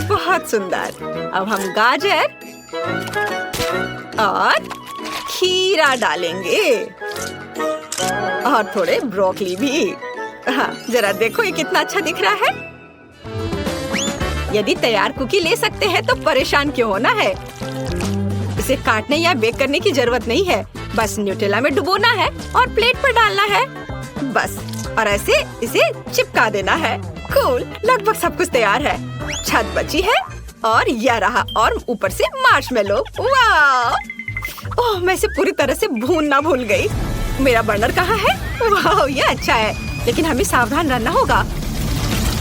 A: बहुत सुंदर। अब हम गाजर और खीरा डालेंगे और थोड़े ब्रोकली भी। हाँ, जरा देखो ये कितना अच्छा दिख रहा है। यदि तैयार कुकी ले सकते हैं तो परेशान क्यों होना है। इसे काटने या बेक करने की जरूरत नहीं है। बस न्यूटेला में डुबोना है और प्लेट पर डालना है बस। और ऐसे इसे चिपका देना है। कूल, लगभग सब कुछ तैयार है। छत बची है और यह रहा, और ऊपर से मार्शमेलो। वाह! ओह, मैं इसे पूरी तरह से भूनना भूल गई। मेरा बर्नर कहाँ है? वाह, ये अच्छा है, लेकिन हमें सावधान रहना होगा।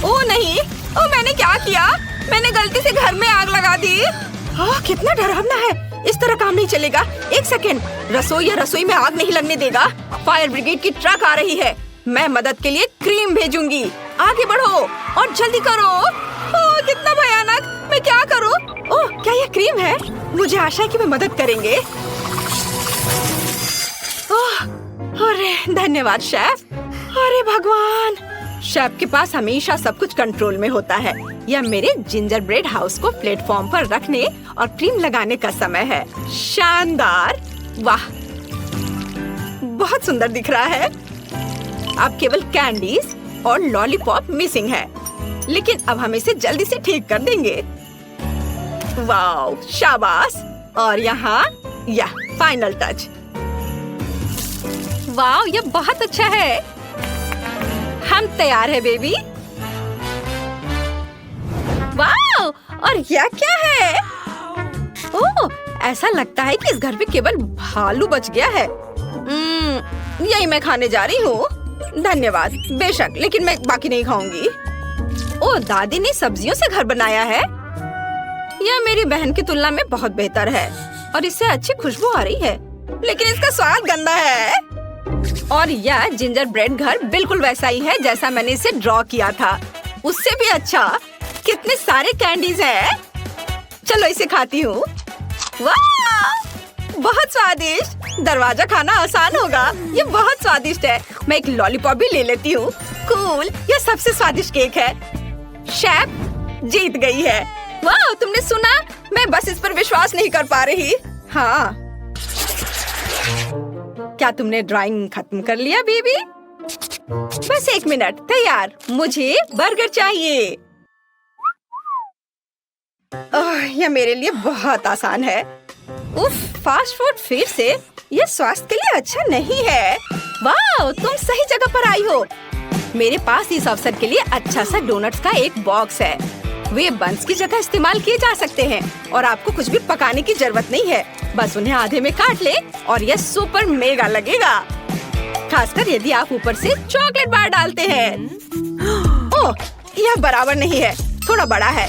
A: ओह नहीं, ओह मैंने क्या किया? मैंने गलती से घर में आग लगा दी। ओह, कितना डरावना है। इस तरह काम नहीं चलेगा। एक सेकेंड, रसोई में आग नहीं लगने देगा। फायर ब्रिगेड की ट्रक आ रही है। मैं मदद के लिए क्रीम भेजूंगी। आगे बढ़ो और जल्दी करो। ओह, कितना भयानक। मैं क्या करूं? ओह, क्या यह क्रीम है? मुझे आशा है कि वे मदद करेंगे। ओह, अरे धन्यवाद शेफ। अरे भगवान, शेफ के पास हमेशा सब कुछ कंट्रोल में होता है। यह मेरे जिंजर ब्रेड हाउस को प्लेटफॉर्म पर रखने और क्रीम लगाने का समय है। शानदार! वाह, बहुत सुंदर दिख रहा है। अब केवल कैंडीज और लॉलीपॉप मिसिंग है, लेकिन अब हम इसे जल्दी से ठीक कर देंगे। वाह, शाबाश! और यहाँ यह फाइनल टच। वाह, यह बहुत अच्छा है। हम तैयार है बेबी। वाह, और यह क्या है? ओह, ऐसा लगता है कि इस घर में केवल भालू बच गया है। यही मैं खाने जा रही हूँ। धन्यवाद। बेशक, लेकिन मैं बाकी नहीं खाऊंगी। ओह, दादी ने सब्जियों से घर बनाया है। यह मेरी बहन की तुलना में बहुत बेहतर है और इससे अच्छी खुशबू आ रही है, लेकिन इसका स्वाद गंदा है। और यह जिंजर ब्रेड घर बिल्कुल वैसा ही है जैसा मैंने इसे ड्रॉ किया था, उससे भी अच्छा। कितने सारे कैंडीज हैं। चलो इसे खाती हूँ। वाह, बहुत स्वादिष्ट। दरवाजा खाना आसान होगा। ये बहुत स्वादिष्ट है। मैं एक लॉलीपॉप भी ले लेती हूँ। कूल, यह सबसे स्वादिष्ट केक है। शेफ जीत गई है। वाह, तुमने सुना? मैं बस इस पर विश्वास नहीं कर पा रही। हाँ, क्या तुमने ड्राइंग खत्म कर लिया बेबी? बस 1 मिनट। तैयार। मुझे बर्गर चाहिए। यह मेरे लिए बहुत आसान है। उफ, फास्ट फूड फिर से? यह स्वास्थ्य के लिए अच्छा नहीं है। वाह, तुम सही जगह पर आई हो। मेरे पास इस अवसर के लिए अच्छा सा डोनट्स का एक बॉक्स है। वे बंस की जगह इस्तेमाल किए जा सकते हैं और आपको कुछ भी पकाने की जरूरत नहीं है। बस उन्हें आधे में काट ले और यह सुपर मेगा लगेगा, खासकर यदि आप ऊपर से चॉकलेट बार डालते हैं। ओह, यह बराबर नहीं है, थोड़ा बड़ा है।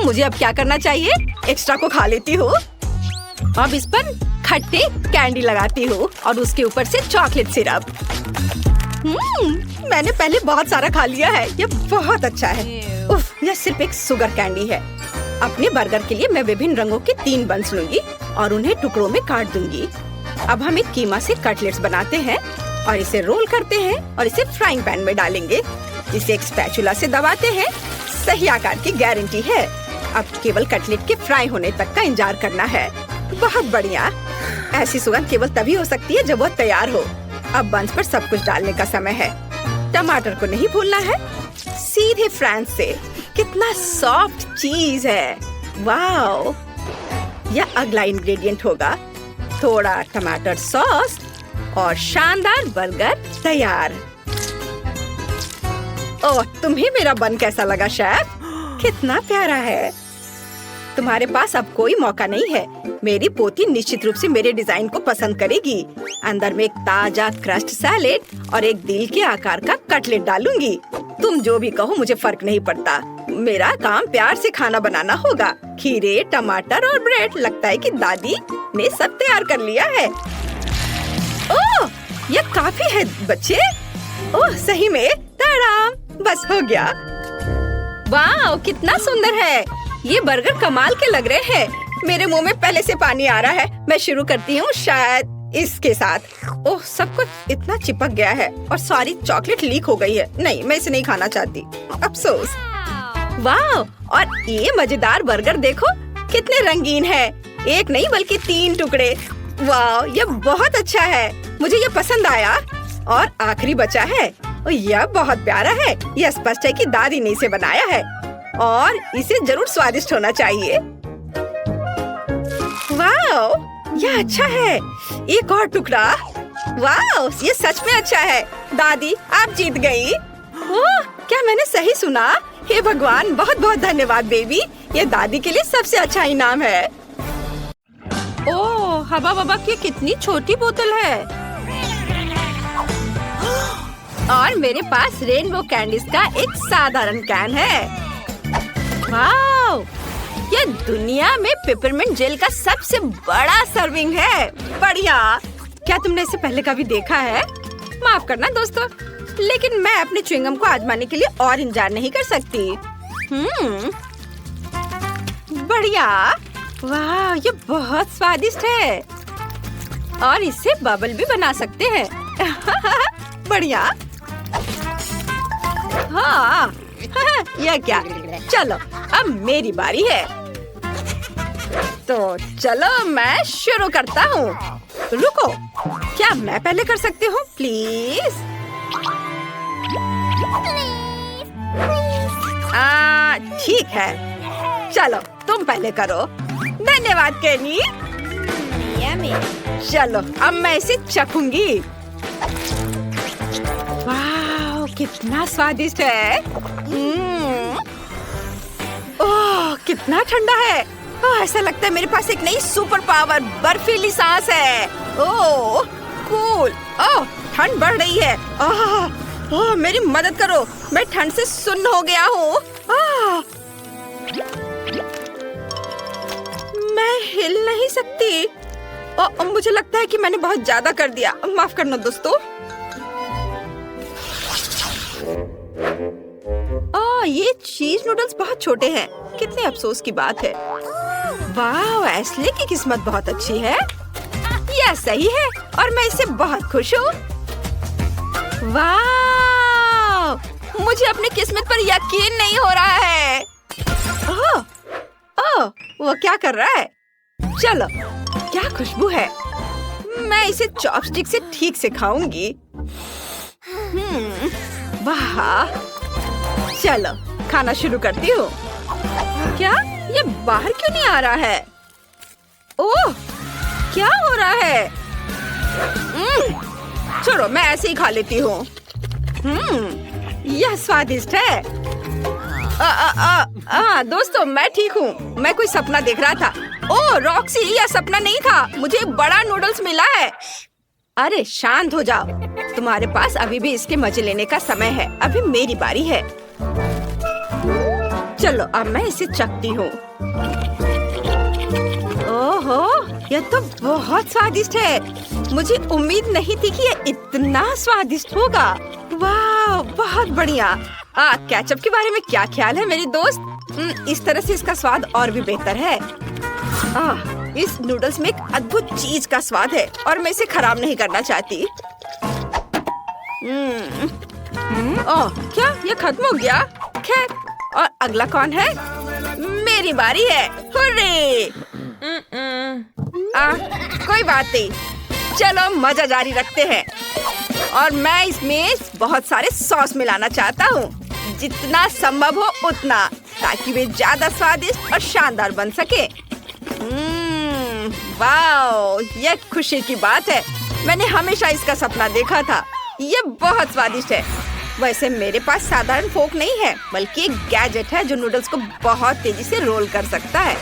A: मुझे अब क्या करना चाहिए? एक्स्ट्रा को खा लेती हूँ। अब इस पर खट्टे कैंडी लगाती हूँ और उसके ऊपर से चॉकलेट सिरप। मैंने पहले बहुत सारा खा लिया है। यह बहुत अच्छा है। उफ, यह सिर्फ एक शुगर कैंडी है। अपने बर्गर के लिए मैं विभिन्न रंगों के 3 बंस लूंगी और उन्हें टुकड़ों में काट दूंगी। अब हम एक कीमा से कटलेट्स बनाते हैं और इसे रोल करते हैं और इसे फ्राइंग पैन में डालेंगे। इसे एक स्पैचुला से दबाते हैं। सही आकार की गारंटी है। अब केवल कटलेट के फ्राई होने तक का इंतजार करना है। बहुत बढ़िया। ऐसी सुगंध केवल तभी हो सकती है जब वह तैयार हो। अब बंस पर सब कुछ डालने का समय है। टमाटर को नहीं भूलना है। सीधे फ्रांस से। कितना सॉफ्ट चीज है। वाओ! यह अगला इंग्रेडिएंट होगा। थोड़ा टमाटर सॉस और शानदार बर्गर तैयार। ओह, तुम्हें मेरा बन कैसा लगा शेफ? कितना प्यारा है। तुम्हारे पास अब कोई मौका नहीं है। मेरी पोती निश्चित रूप से मेरे डिजाइन को पसंद करेगी। अंदर में एक ताजा क्रस्ट सैलेड और एक दिल के आकार का कटलेट डालूंगी। तुम जो भी कहो, मुझे फर्क नहीं पड़ता। मेरा काम प्यार से खाना बनाना होगा। खीरे, टमाटर और ब्रेड। लगता है कि दादी ने सब तैयार कर लिया है। ओह, यह काफी है बच्चे। ओह, सही में ताराम, बस हो गया। वाह, कितना सुंदर है। ये बर्गर कमाल के लग रहे हैं। मेरे मुंह में पहले से पानी आ रहा है। मैं शुरू करती हूँ शायद इसके साथ। ओह, सब कुछ इतना चिपक गया है और सारी चॉकलेट लीक हो गई है। नहीं, मैं इसे नहीं खाना चाहती। अफसोस। वाह, और ये मजेदार बर्गर देखो, कितने रंगीन है। एक नहीं बल्कि 3 टुकड़े। वाह, ये बहुत अच्छा है। मुझे ये पसंद आया। और आखिरी बचा है। यह बहुत प्यारा है। यह स्पष्ट है कि दादी ने इसे बनाया है और इसे जरूर स्वादिष्ट होना चाहिए। वाह, यह अच्छा है। एक और टुकड़ा। वाह, ये सच में अच्छा है। दादी, आप जीत गई। ओह, क्या मैंने सही सुना? हे भगवान, बहुत बहुत धन्यवाद बेबी। ये दादी के लिए सबसे अच्छा इनाम है। ओह, हवा बबा की कितनी छोटी बोतल है। और मेरे पास रेनबो कैंडीज का एक साधारण कैन है। वाओ! ये दुनिया में पेपरमिंट जेल का सबसे बड़ा सर्विंग है। बढ़िया। क्या तुमने इसे पहले कभी देखा है? माफ करना दोस्तों, लेकिन मैं अपने च्युइंगम को आजमाने के लिए और इंतजार नहीं कर सकती। बढ़िया। वाह, ये बहुत स्वादिष्ट है। और इससे बबल भी बना सकते हैं। बढ़िया। हाँ, यह क्या? चलो, अब मेरी बारी है। तो चलो, मैं शुरू करता हूँ। रुको, क्या मैं पहले कर सकती हूँ प्लीज? ठीक है। चलो, तुम पहले करो। धन्यवाद केनी। चलो, अब मैं इसे चखूंगी। वाह, कितना स्वादिष्ट है। ओह, कितना ठंडा है। ओह, ऐसा लगता है मेरे पास एक नई सुपर पावर बर्फीली सांस है। ओह, कूल। ओह, ठंड बढ़ रही है। ओह, मेरी मदद करो। मैं ठंड से सुन्न हो गया हूँ। मैं हिल नहीं सकती। मुझे लगता है कि मैंने बहुत ज्यादा कर दिया। माफ करना दोस्तों। ये चीज नूडल्स बहुत छोटे हैं। कितने अफसोस की बात है। वाह, एस्ले की किस्मत बहुत अच्छी है। यह सही है और मैं इससे बहुत खुश हूँ। वाह, मुझे अपनी किस्मत पर यकीन नहीं हो रहा है। ओह, वो क्या कर रहा है? चलो, क्या खुशबू है। मैं इसे चॉपस्टिक से ठीक से खाऊंगी। वाह, चलो खाना शुरू करती हूँ। क्या ये बाहर क्यों नहीं आ रहा है? ओह, क्या हो रहा है? छोड़ो, मैं ऐसे ही खा लेती हूँ। यह स्वादिष्ट है। दोस्तों, मैं ठीक हूँ। मैं कोई सपना देख रहा था। ओह रॉक्सी, यह सपना नहीं था। मुझे एक बड़ा नूडल्स मिला है। अरे शांत हो जाओ। तुम्हारे पास अभी भी इसके मजे लेने का समय है। अभी मेरी बारी है। चलो, अब मैं इसे चखती हूँ। ओहो, यह तो बहुत स्वादिष्ट है। मुझे उम्मीद नहीं थी कि यह इतना स्वादिष्ट होगा। वाह, बहुत बढ़िया। केचप के बारे में क्या ख्याल है मेरी दोस्त? इस तरह से इसका स्वाद और भी बेहतर है। इस नूडल्स में एक अद्भुत चीज का स्वाद है और मैं इसे खराब नहीं करना चाहती। क्या ये खत्म हो गया? खैर, और अगला कौन है? मेरी बारी है। हुर्रे! कोई बात नहीं। चलो, मजा जारी रखते हैं। और मैं इसमें बहुत सारे सॉस मिलाना चाहता हूँ, जितना संभव हो उतना, ताकि वे ज्यादा स्वादिष्ट और शानदार बन सके। वाओ, ये खुशी की बात है। मैंने हमेशा इसका सपना देखा था। ये बहुत स्वादिष्ट है। वैसे मेरे पास साधारण फोक नहीं है, बल्कि एक गैजेट है जो नूडल्स को बहुत तेजी से रोल कर सकता है।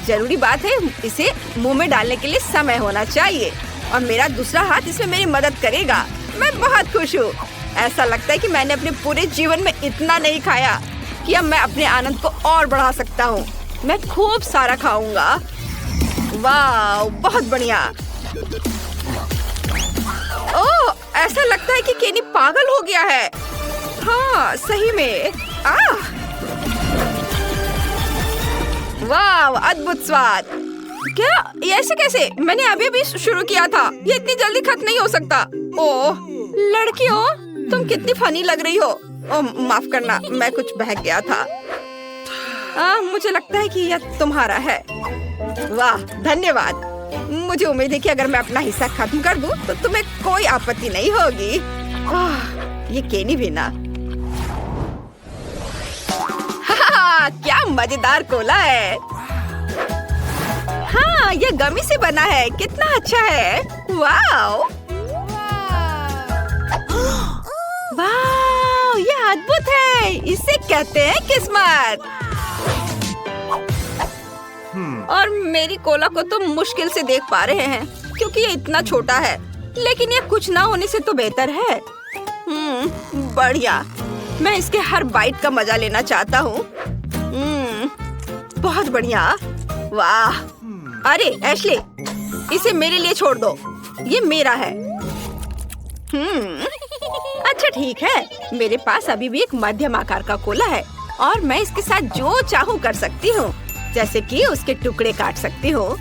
A: जरूरी बात है इसे मुंह में डालने के लिए समय होना चाहिए, और मेरा दूसरा हाथ इसमें मेरी मदद करेगा। मैं बहुत खुश हूँ। ऐसा लगता है कि मैंने अपने पूरे जीवन में इतना नहीं खाया कि अब मैं अपने आनंद को और बढ़ा सकता हूँ। मैं खूब सारा खाऊंगा। वाह, बहुत बढ़िया। ओह, ऐसा लगता है कि केनी पागल हो गया है। हाँ, सही में। वाह, अद्भुत स्वाद। क्या ये ऐसे कैसे? मैंने अभी शुरू किया था। ये इतनी जल्दी खत्म नहीं हो सकता। ओह लड़कियों, तुम कितनी फनी लग रही हो। ओह माफ करना, मैं कुछ बहक गया था। मुझे लगता है कि यह तुम्हारा है। वाह, धन्यवाद। मुझे उम्मीद है कि अगर मैं अपना हिस्सा खत्म कर दूं, तो तुम्हें कोई आपत्ति नहीं होगी। ये केनी भी ना। क्या मजेदार कोला है। हाँ, ये गमी से बना है। कितना अच्छा है। वाओ, वाओ, ये अद्भुत है। इसे कहते हैं किस्मत। और मेरी कोला को तो मुश्किल से देख पा रहे हैं, क्योंकि ये इतना छोटा है। लेकिन ये कुछ ना होने से तो बेहतर है। बढ़िया। मैं इसके हर बाइट का मजा लेना चाहता हूँ। बहुत बढ़िया। वाह। अरे एशली, इसे मेरे लिए छोड़ दो। ये मेरा है। अच्छा ठीक है। मेरे पास अभी भी एक मध्यम आकार का कोला है, और मैं इसके साथ जो चाहूँ कर सकती हूँ, जैसे कि उसके टुकड़े काट सकती हूँ।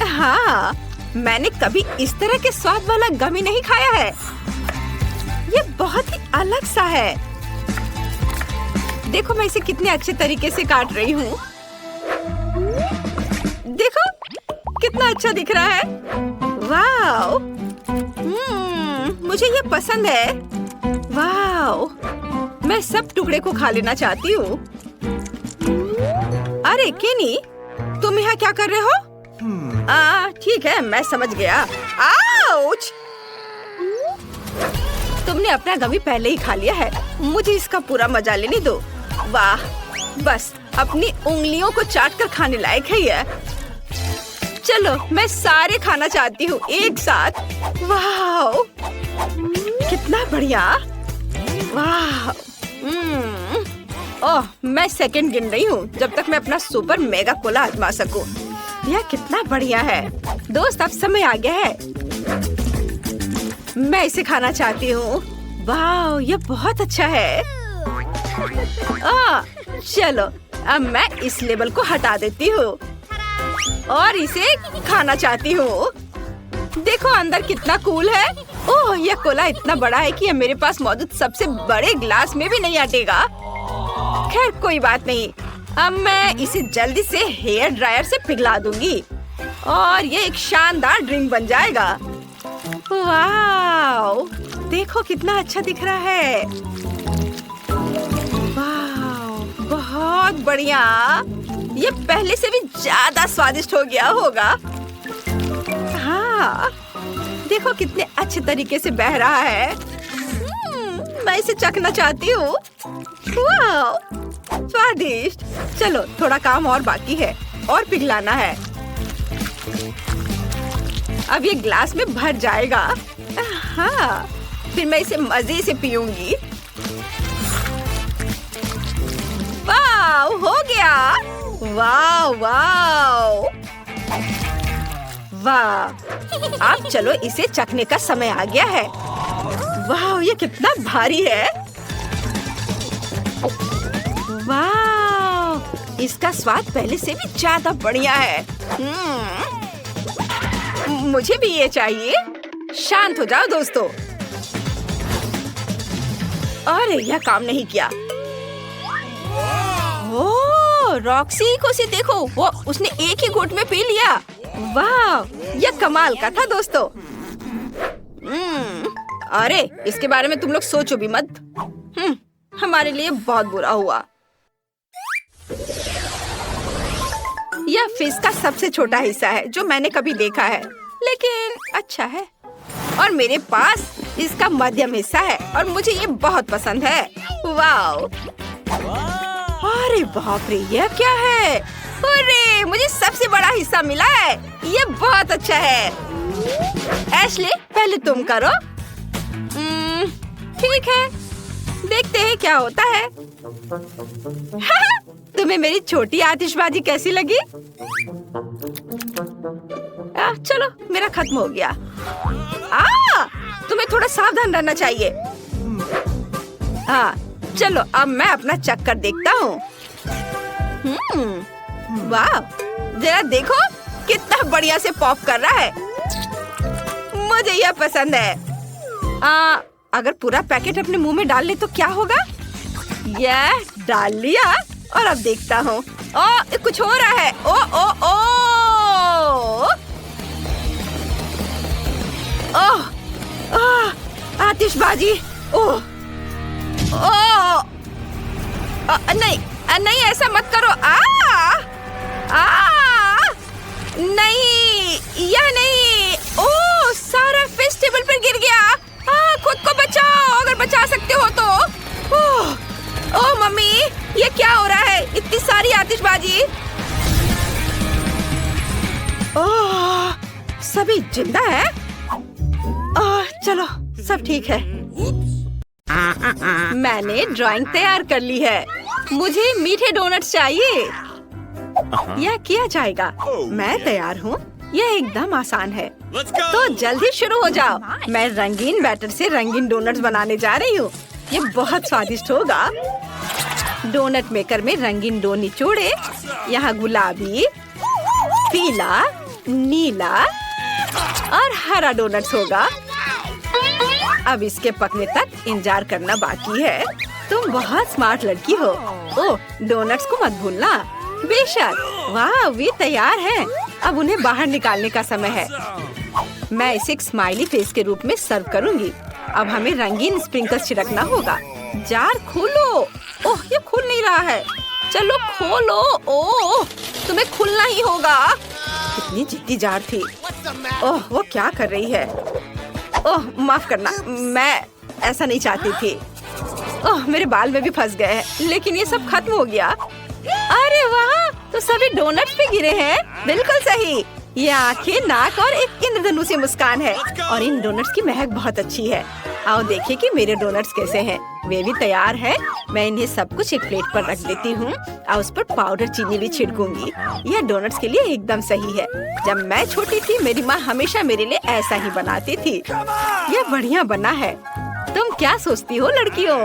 A: हाँ, मैंने कभी इस तरह के स्वाद वाला गमी नहीं खाया है। ये बहुत ही अलग सा है। देखो मैं इसे कितने अच्छे तरीके से काट रही हूँ। देखो कितना अच्छा दिख रहा है। वाओ, मुझे ये पसंद है। वाओ, मैं सब टुकड़े को खा लेना चाहती हूँ। अरे केनी, तुम यहाँ क्या कर रहे हो? ठीक है, मैं समझ गया। आउच! तुमने अपना गमी पहले ही खा लिया है। मुझे इसका पूरा मजा लेने दो। वाह, बस अपनी उंगलियों को चाट कर खाने लायक है ये। चलो, मैं सारे खाना चाहती हूँ एक साथ। वाह, कितना बढ़िया। वाह। ओह, मैं सेकंड गिन रही हूँ जब तक मैं अपना सुपर मेगा कोला आजमा सकूं। यह कितना बढ़िया है। दोस्त, अब समय आ गया है। मैं इसे खाना चाहती हूँ। वाह, यह बहुत अच्छा है। चलो, अब मैं इस लेबल को हटा देती हूँ और इसे खाना चाहती हूँ। देखो अंदर कितना कूल है। ओह, यह कोला इतना बड़ा है कि यह मेरे पास मौजूद सबसे बड़े ग्लास में भी नहीं अटेगा। खैर कोई बात नहीं। अब मैं इसे जल्दी से हेयर ड्रायर से पिघला दूंगी और ये एक शानदार ड्रिंक बन जाएगा। वाओ, देखो कितना अच्छा दिख रहा है। वाओ, बहुत बढ़िया। ये पहले से भी ज्यादा स्वादिष्ट हो गया होगा। हाँ, देखो कितने अच्छे तरीके से बह रहा है। मैं इसे चखना चाहती हूँ। वाओ, स्वादिष्ट। चलो, थोड़ा काम और बाकी है और पिघलाना है। अब ये ग्लास में भर जाएगा। हाँ, फिर मैं इसे मजे से पीऊंगी। वाह, हो गया। वाह वाह वाह। अब चलो, इसे चखने का समय आ गया है। वाह, ये कितना भारी है। वाह, इसका स्वाद पहले से भी ज्यादा बढ़िया है। मुझे भी ये चाहिए। शांत हो जाओ दोस्तों। अरे, यह काम नहीं किया। ओह, रॉक्सी को सी देखो, वो उसने एक ही घूंट में पी लिया। वाह, यह कमाल का था दोस्तों। अरे इसके बारे में तुम लोग सोचो भी मत। हमारे लिए बहुत बुरा हुआ। यह फिश का सबसे छोटा हिस्सा है जो मैंने कभी देखा है, लेकिन अच्छा है। और मेरे पास इसका मध्यम हिस्सा है और मुझे ये बहुत पसंद है। वाओ! अरे बाप रे, यह क्या है? अरे मुझे सबसे बड़ा हिस्सा मिला है। ये बहुत अच्छा है। एशली, पहले तुम करो। ठीक है, देखते हैं क्या होता है। तुम्हें मेरी छोटी आतिशबाजी कैसी लगी? चलो, मेरा खत्म हो गया। तुम्हें थोड़ा सावधान रहना चाहिए। हाँ, चलो अब मैं अपना चक्कर देखता हूँ। वाह, जरा देखो कितना बढ़िया से पॉप कर रहा है। मुझे यह पसंद है। अगर पूरा पैकेट अपने मुंह में डाल ले तो क्या होगा? यह डाल लिया और अब देखता हूँ। कुछ हो रहा है। आतिशबाजी। नहीं, ऐसा मत करो। नहीं, यह नहीं। सारा फिश टेबल पर गिर गया। खुद को बचाओ अगर बचा सकते हो तो। मम्मी, ये क्या हो रहा है? इतनी सारी आतिशबाजी। सभी जिंदा है? चलो, सब ठीक है। मैंने ड्राइंग तैयार कर ली है। मुझे मीठे डोनट्स चाहिए। यह किया जाएगा। मैं तैयार हूँ। यह एकदम आसान है, तो जल्दी शुरू हो जाओ। मैं रंगीन बैटर से रंगीन डोनट्स बनाने जा रही हूँ। ये बहुत स्वादिष्ट होगा। डोनट मेकर में रंगीन डो निचोड़े। यहाँ गुलाबी, पीला, नीला और हरा डोनट्स होगा। अब इसके पकने तक इंतजार करना बाकी है। तुम बहुत स्मार्ट लड़की हो। डोनट्स को मत भूलना। बेशक। वाह, वे तैयार हैं। अब उन्हें बाहर निकालने का समय है। मैं इसे एक स्माइली फेस के रूप में सर्व करूंगी। अब हमें रंगीन स्प्रिंकल्स छिड़कना होगा। जार खोलो। ये खुल नहीं रहा है। चलो खोलो। तुम्हें खुलना ही होगा। कितनी जिद्दी जार थी। वो क्या कर रही है? माफ करना, मैं ऐसा नहीं चाहती थी। मेरे बाल में भी फंस गए हैं, लेकिन ये सब खत्म हो गया। अरे वाह, तो सभी डोनट्स पे गिरे हैं। बिल्कुल सही। ये आंखें, नाक और एक इंद्रधनुष सी मुस्कान है। और इन डोनट्स की महक बहुत अच्छी है। आओ देखिए कि मेरे डोनट्स कैसे हैं। वे भी तैयार हैं। मैं इन्हें सब कुछ एक प्लेट पर रख देती हूँ और उस पर पाउडर चीनी भी छिड़कूंगी। यह डोनट्स के लिए एकदम सही है। जब मैं छोटी थी, मेरी माँ हमेशा मेरे लिए ऐसा ही बनाती थी। यह बढ़िया बना है। तुम क्या सोचती हो लड़कियों?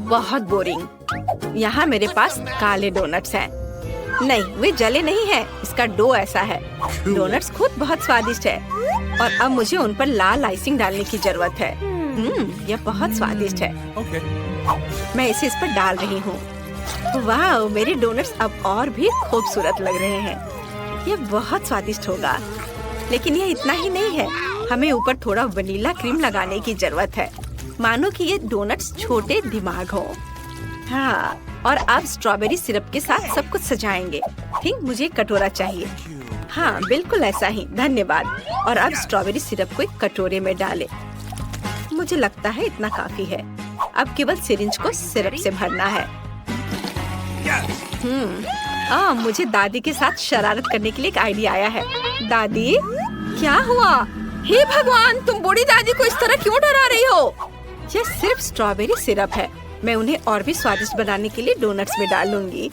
A: बहुत बोरिंग। यहाँ मेरे पास काले डोनट्स हैं। नहीं, वे जले नहीं हैं। इसका डो ऐसा है। डोनट्स खुद बहुत स्वादिष्ट है और अब मुझे उन पर लाल आइसिंग डालने की जरूरत है। यह बहुत स्वादिष्ट है। मैं इसे इस पर डाल रही हूँ। वाह, मेरे डोनट्स अब और भी खूबसूरत लग रहे हैं। यह बहुत स्वादिष्ट होगा। लेकिन यह इतना ही नहीं है। हमें ऊपर थोड़ा वनीला क्रीम लगाने की जरूरत है, मानो कि ये डोनट्स छोटे दिमाग हो। हाँ, और अब स्ट्रॉबेरी सिरप के साथ सब कुछ सजाएंगे। ठीक, मुझे एक कटोरा चाहिए। हाँ, बिल्कुल ऐसा ही। धन्यवाद। और अब स्ट्रॉबेरी सिरप को एक कटोरे में डालें। मुझे लगता है इतना काफी है। अब केवल सिरिंज को सिरप से भरना है। मुझे दादी के साथ शरारत करने के लिए एक आइडिया आया है। दादी, क्या हुआ? हे भगवान, तुम बूढ़ी दादी को इस तरह क्यों डरा रही हो? यह सिर्फ स्ट्रॉबेरी सिरप है। मैं उन्हें और भी स्वादिष्ट बनाने के लिए डोनट्स में डालूंगी।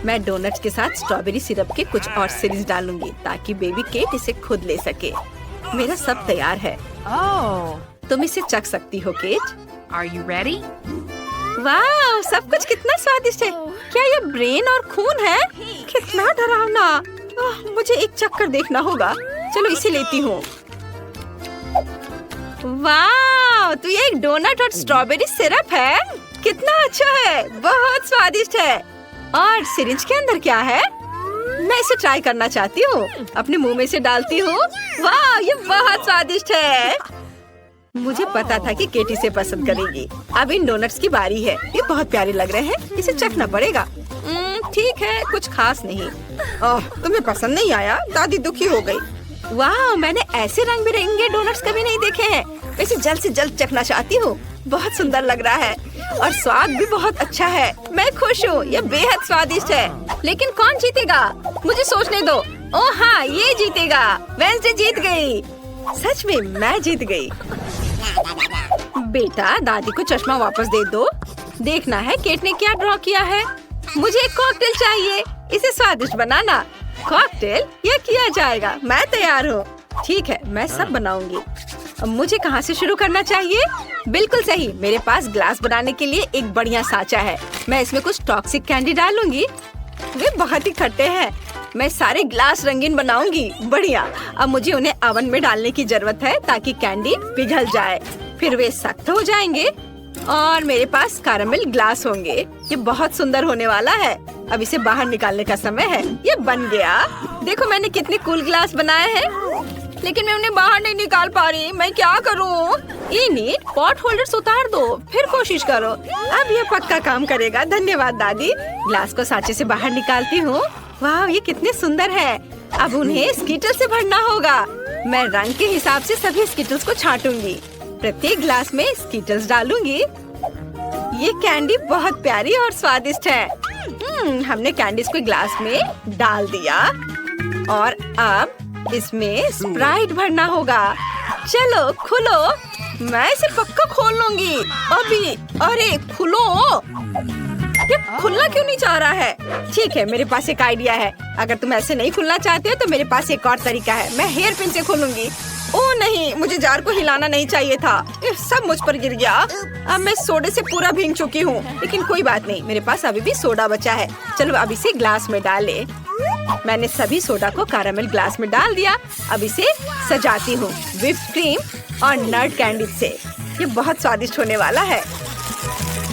A: मैं डोनट्स के साथ स्ट्रॉबेरी सिरप के कुछ और सीरीज डालूंगी ताकि बेबी केट इसे खुद ले सके। मेरा सब तैयार है। तुम इसे चख सकती हो केट।
B: Are you ready?
A: वाह, सब कुछ कितना स्वादिष्ट है। क्या ये ब्रेन और खून है? कितना डरावना। मुझे एक चक्कर देखना होगा। चलो इसे लेती हूँ। वाह, तो ये एक डोनट और स्ट्रॉबेरी सिरप है। कितना अच्छा है, बहुत स्वादिष्ट है। और सिरिंज के अंदर क्या है? मैं इसे ट्राई करना चाहती हूँ। अपने मुंह में से डालती हूँ। वाह, ये बहुत स्वादिष्ट है। मुझे पता था कि केटी से पसंद करेगी। अब इन डोनट्स की बारी है। ये बहुत प्यारे लग रहे हैं, इसे चखना पड़ेगा। ठीक है, कुछ खास नहीं। ओह, तुम्हें पसंद नहीं आया? दादी दुखी हो गई। वाह, मैंने ऐसे रंग बिरंगे डोनट्स कभी नहीं देखे हैं। वैसे जल्द से जल्द चखना चाहती हूँ। बहुत सुंदर लग रहा है और स्वाद भी बहुत अच्छा है। मैं खुश हूँ, ये बेहद स्वादिष्ट है। लेकिन कौन जीतेगा? मुझे सोचने दो। ओह हाँ, ये जीतेगा। वेंसडे जीत गई। सच में मैं जीत गई। बेटा, दादी को चश्मा वापस दे दो। देखना है केट ने क्या ड्रॉ किया है। मुझे एक कॉकटेल चाहिए, इसे स्वादिष्ट बनाना। कॉकटेल? ये किया जाएगा, मैं तैयार हूँ। ठीक है, मैं सब बनाऊंगी। अब मुझे कहाँ से शुरू करना चाहिए? बिल्कुल सही, मेरे पास ग्लास बनाने के लिए एक बढ़िया साँचा है। मैं इसमें कुछ टॉक्सिक कैंडी डालूंगी। वे बहुत ही खट्टे हैं। मैं सारे ग्लास रंगीन बनाऊंगी। बढ़िया। अब मुझे उन्हें ओवन में डालने की जरूरत है ताकि कैंडी पिघल जाए। फिर वे सख्त हो जाएंगे और मेरे पास कैरामल ग्लास होंगे। ये बहुत सुंदर होने वाला है। अब इसे बाहर निकालने का समय है। ये बन गया। देखो मैंने कितने कूल ग्लास बनाए हैं, लेकिन मैं उन्हें बाहर नहीं निकाल पा रही। मैं क्या करूं? इन्हें पॉट होल्डर्स उतार दो, फिर कोशिश करो। अब ये पक्का काम करेगा। धन्यवाद दादी। ग्लास को सांचे से बाहर निकालती हूँ। वाह, ये कितने सुंदर है। अब उन्हें स्कीटल से भरना होगा। मैं रंग के हिसाब से सभी स्कीटल्स को छांटूंगी। प्रत्येक ग्लास में स्कीटल्स डालूंगी। ये कैंडी बहुत प्यारी और स्वादिष्ट है। हमने कैंडीज को ग्लास में डाल दिया और अब इसमें स्प्राइट भरना होगा। चलो खुलो। मैं इसे पक्का खोल लूंगी अभी। अरे खुलो। ये खुलना क्यों नहीं चाह रहा है? ठीक है, मेरे पास एक आइडिया है। अगर तुम ऐसे नहीं खुलना चाहते हो तो मेरे पास एक और तरीका है। मैं हेयर पिन से खोलूंगी। ओह नहीं, मुझे जार को हिलाना नहीं चाहिए था। ये सब मुझ पर गिर गया। अब मैं सोडे से पूरा भीग चुकी हूँ, लेकिन कोई बात नहीं, मेरे पास अभी भी सोडा बचा है। चलो अब इसे ग्लास में डालें। मैंने सभी सोडा को कैरामल ग्लास में डाल दिया। अब इसे सजाती हूँ व्हिप्ड क्रीम और नट कैंडी से। ये बहुत स्वादिष्ट होने वाला है।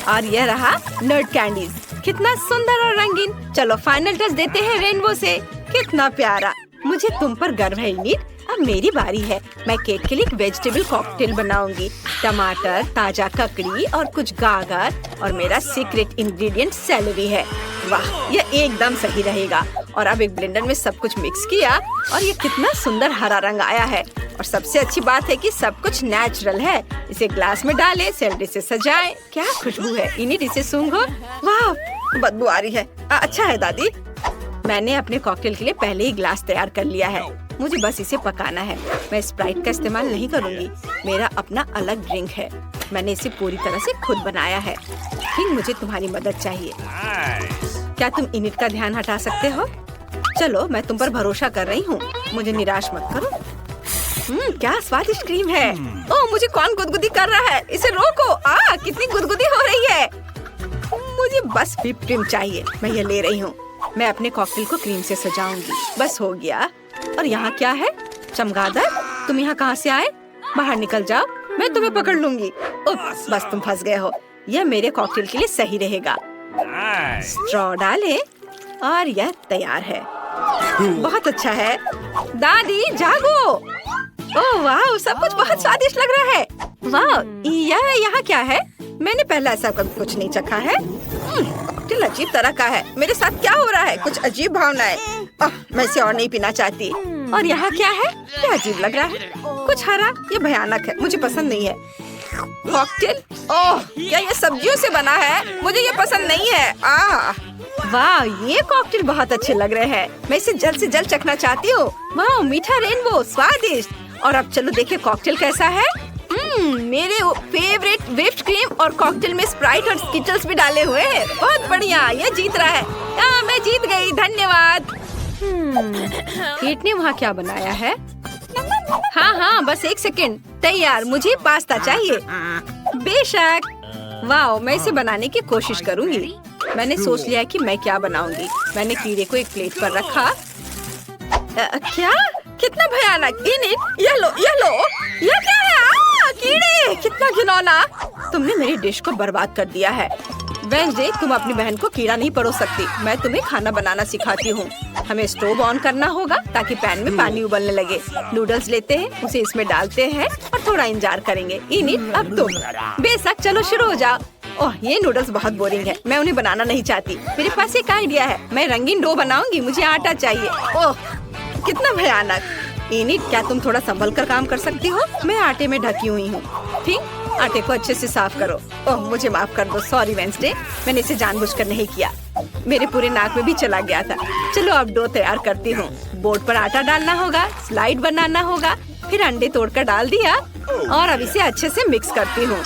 A: और यह रहा नट कैंडीज। कितना सुंदर और रंगीन। चलो फाइनल टच देते हैं रेनबो से। कितना प्यारा। मुझे तुम पर गर्व है इनिट। अब मेरी बारी है। मैं केट के लिए एक वेजिटेबल कॉकटेल बनाऊंगी। टमाटर, ताजा ककड़ी और कुछ गाजर और मेरा सीक्रेट इंग्रेडिएंट सेलेरी है। वाह, यह एकदम सही रहेगा। और अब एक ब्लेंडर में सब कुछ मिक्स किया और ये कितना सुंदर हरा रंग आया है। और सबसे अच्छी बात है कि सब कुछ नेचुरल है। इसे ग्लास में डालें, सेलेरी से सजाएं। क्या खुशबू है इनिट, इसे सूंघो। वाह, बदबू आ रही है। अच्छा है दादी। मैंने अपने कॉकटेल के लिए पहले ही ग्लास तैयार कर लिया है। मुझे बस इसे पकाना है। मैं स्प्राइट का इस्तेमाल नहीं करूंगी। मेरा अपना अलग ड्रिंक है। मैंने इसे पूरी तरह से खुद बनाया है। लेकिन मुझे तुम्हारी मदद चाहिए। क्या तुम इनिट का ध्यान हटा सकते हो? चलो, मैं तुम पर भरोसा कर रही हूँ। मुझे निराश मत करो। क्या स्वादिष्ट क्रीम है। ओह, मुझे कौन गुदगुदी कर रहा है? इसे रोको। कितनी गुदगुदी हो रही है। मुझे बस व्हिप्ड क्रीम चाहिए। मैं ये ले रही हूँ। मैं अपने कॉकटेल को क्रीम से सजाऊंगी। बस हो गया। और यहाँ क्या है? चमगादड़, तुम यहाँ कहाँ से आए? बाहर निकल जाओ, मैं तुम्हें पकड़ लूंगी। उप्स, बस तुम फंस गए हो। यह मेरे कॉकटेल के लिए सही रहेगा। स्ट्रॉ डालें और यह तैयार है। बहुत अच्छा है। दादी जागो। ओह वाह, सब कुछ बहुत स्वादिष्ट लग रहा है। वाह, यह यहाँ क्या है? मैंने पहले ऐसा कभी कुछ नहीं चखा है। कॉकटेल अजीब तरह का है। मेरे साथ क्या हो रहा है? कुछ अजीब भावनाएं। मैं इसे और नहीं पीना चाहती। और यहाँ क्या है? क्या अजीब लग रहा है। कुछ हरा। ये भयानक है, मुझे पसंद नहीं है। कॉकटेल, ओह, क्या ये सब्जियों से बना है? मुझे ये पसंद नहीं है। वाह, ये कॉकटेल बहुत अच्छे लग रहे हैं। मैं इसे जल्द से जल्द चखना चाहती हूँ। वाह, मीठा रेनबो, स्वादिष्ट। और अब चलो देखें कॉकटेल कैसा है। मेरे फेवरेट व्हिप्ड क्रीम और कॉकटेल में स्प्राइट और स्किटल्स भी डाले हुए हैं। बहुत बढ़िया, ये जीत रहा है। मैं जीत गई। धन्यवाद। केट ने वहाँ क्या बनाया है? हाँ, बस एक सेकंड। तैयार। मुझे पास्ता चाहिए। बेशक। वाह, मैं इसे बनाने की कोशिश करूँगी। मैंने सोच लिया कि मैं क्या बनाऊंगी। मैंने कीड़े को एक प्लेट पर रखा। क्या? कितना भयानक। इनिट, ये लो। ये क्या है? कीड़े, कितना घिनौना। तुमने मेरी डिश को बर्बाद कर दिया है। वेंसडे, तुम अपनी बहन को कीड़ा नहीं परोस सकती। मैं तुम्हें खाना बनाना सिखाती हूँ। हमें स्टोव ऑन करना होगा ताकि पैन में पानी उबलने लगे। नूडल्स लेते हैं, उसे इसमें डालते हैं और थोड़ा इंतजार करेंगे। इनिट, अब तुम। बेशक, चलो शुरू हो जाओ। ओह, ये नूडल्स बहुत बोरिंग है। मैं उन्हें बनाना नहीं चाहती। मेरे पास एक आइडिया है। मैं रंगीन डो बनाऊंगी। मुझे आटा चाहिए। ओह, कितना भयानक। इनिट, क्या तुम थोड़ा संभल कर काम कर सकती हो? मैं आटे में ढकी हुई हूँ। ठीक, आटे को अच्छे से साफ करो। ओह, मुझे माफ कर दो। सॉरी वेंसडे, मैंने इसे जानबूझकर नहीं किया। मेरे पूरे नाक में भी चला गया था। चलो अब डो तैयार करती हूँ। बोर्ड पर आटा डालना होगा, स्लाइड बनाना होगा, फिर अंडे तोड़कर डाल दिया और अब इसे अच्छे से मिक्स करती हूँ।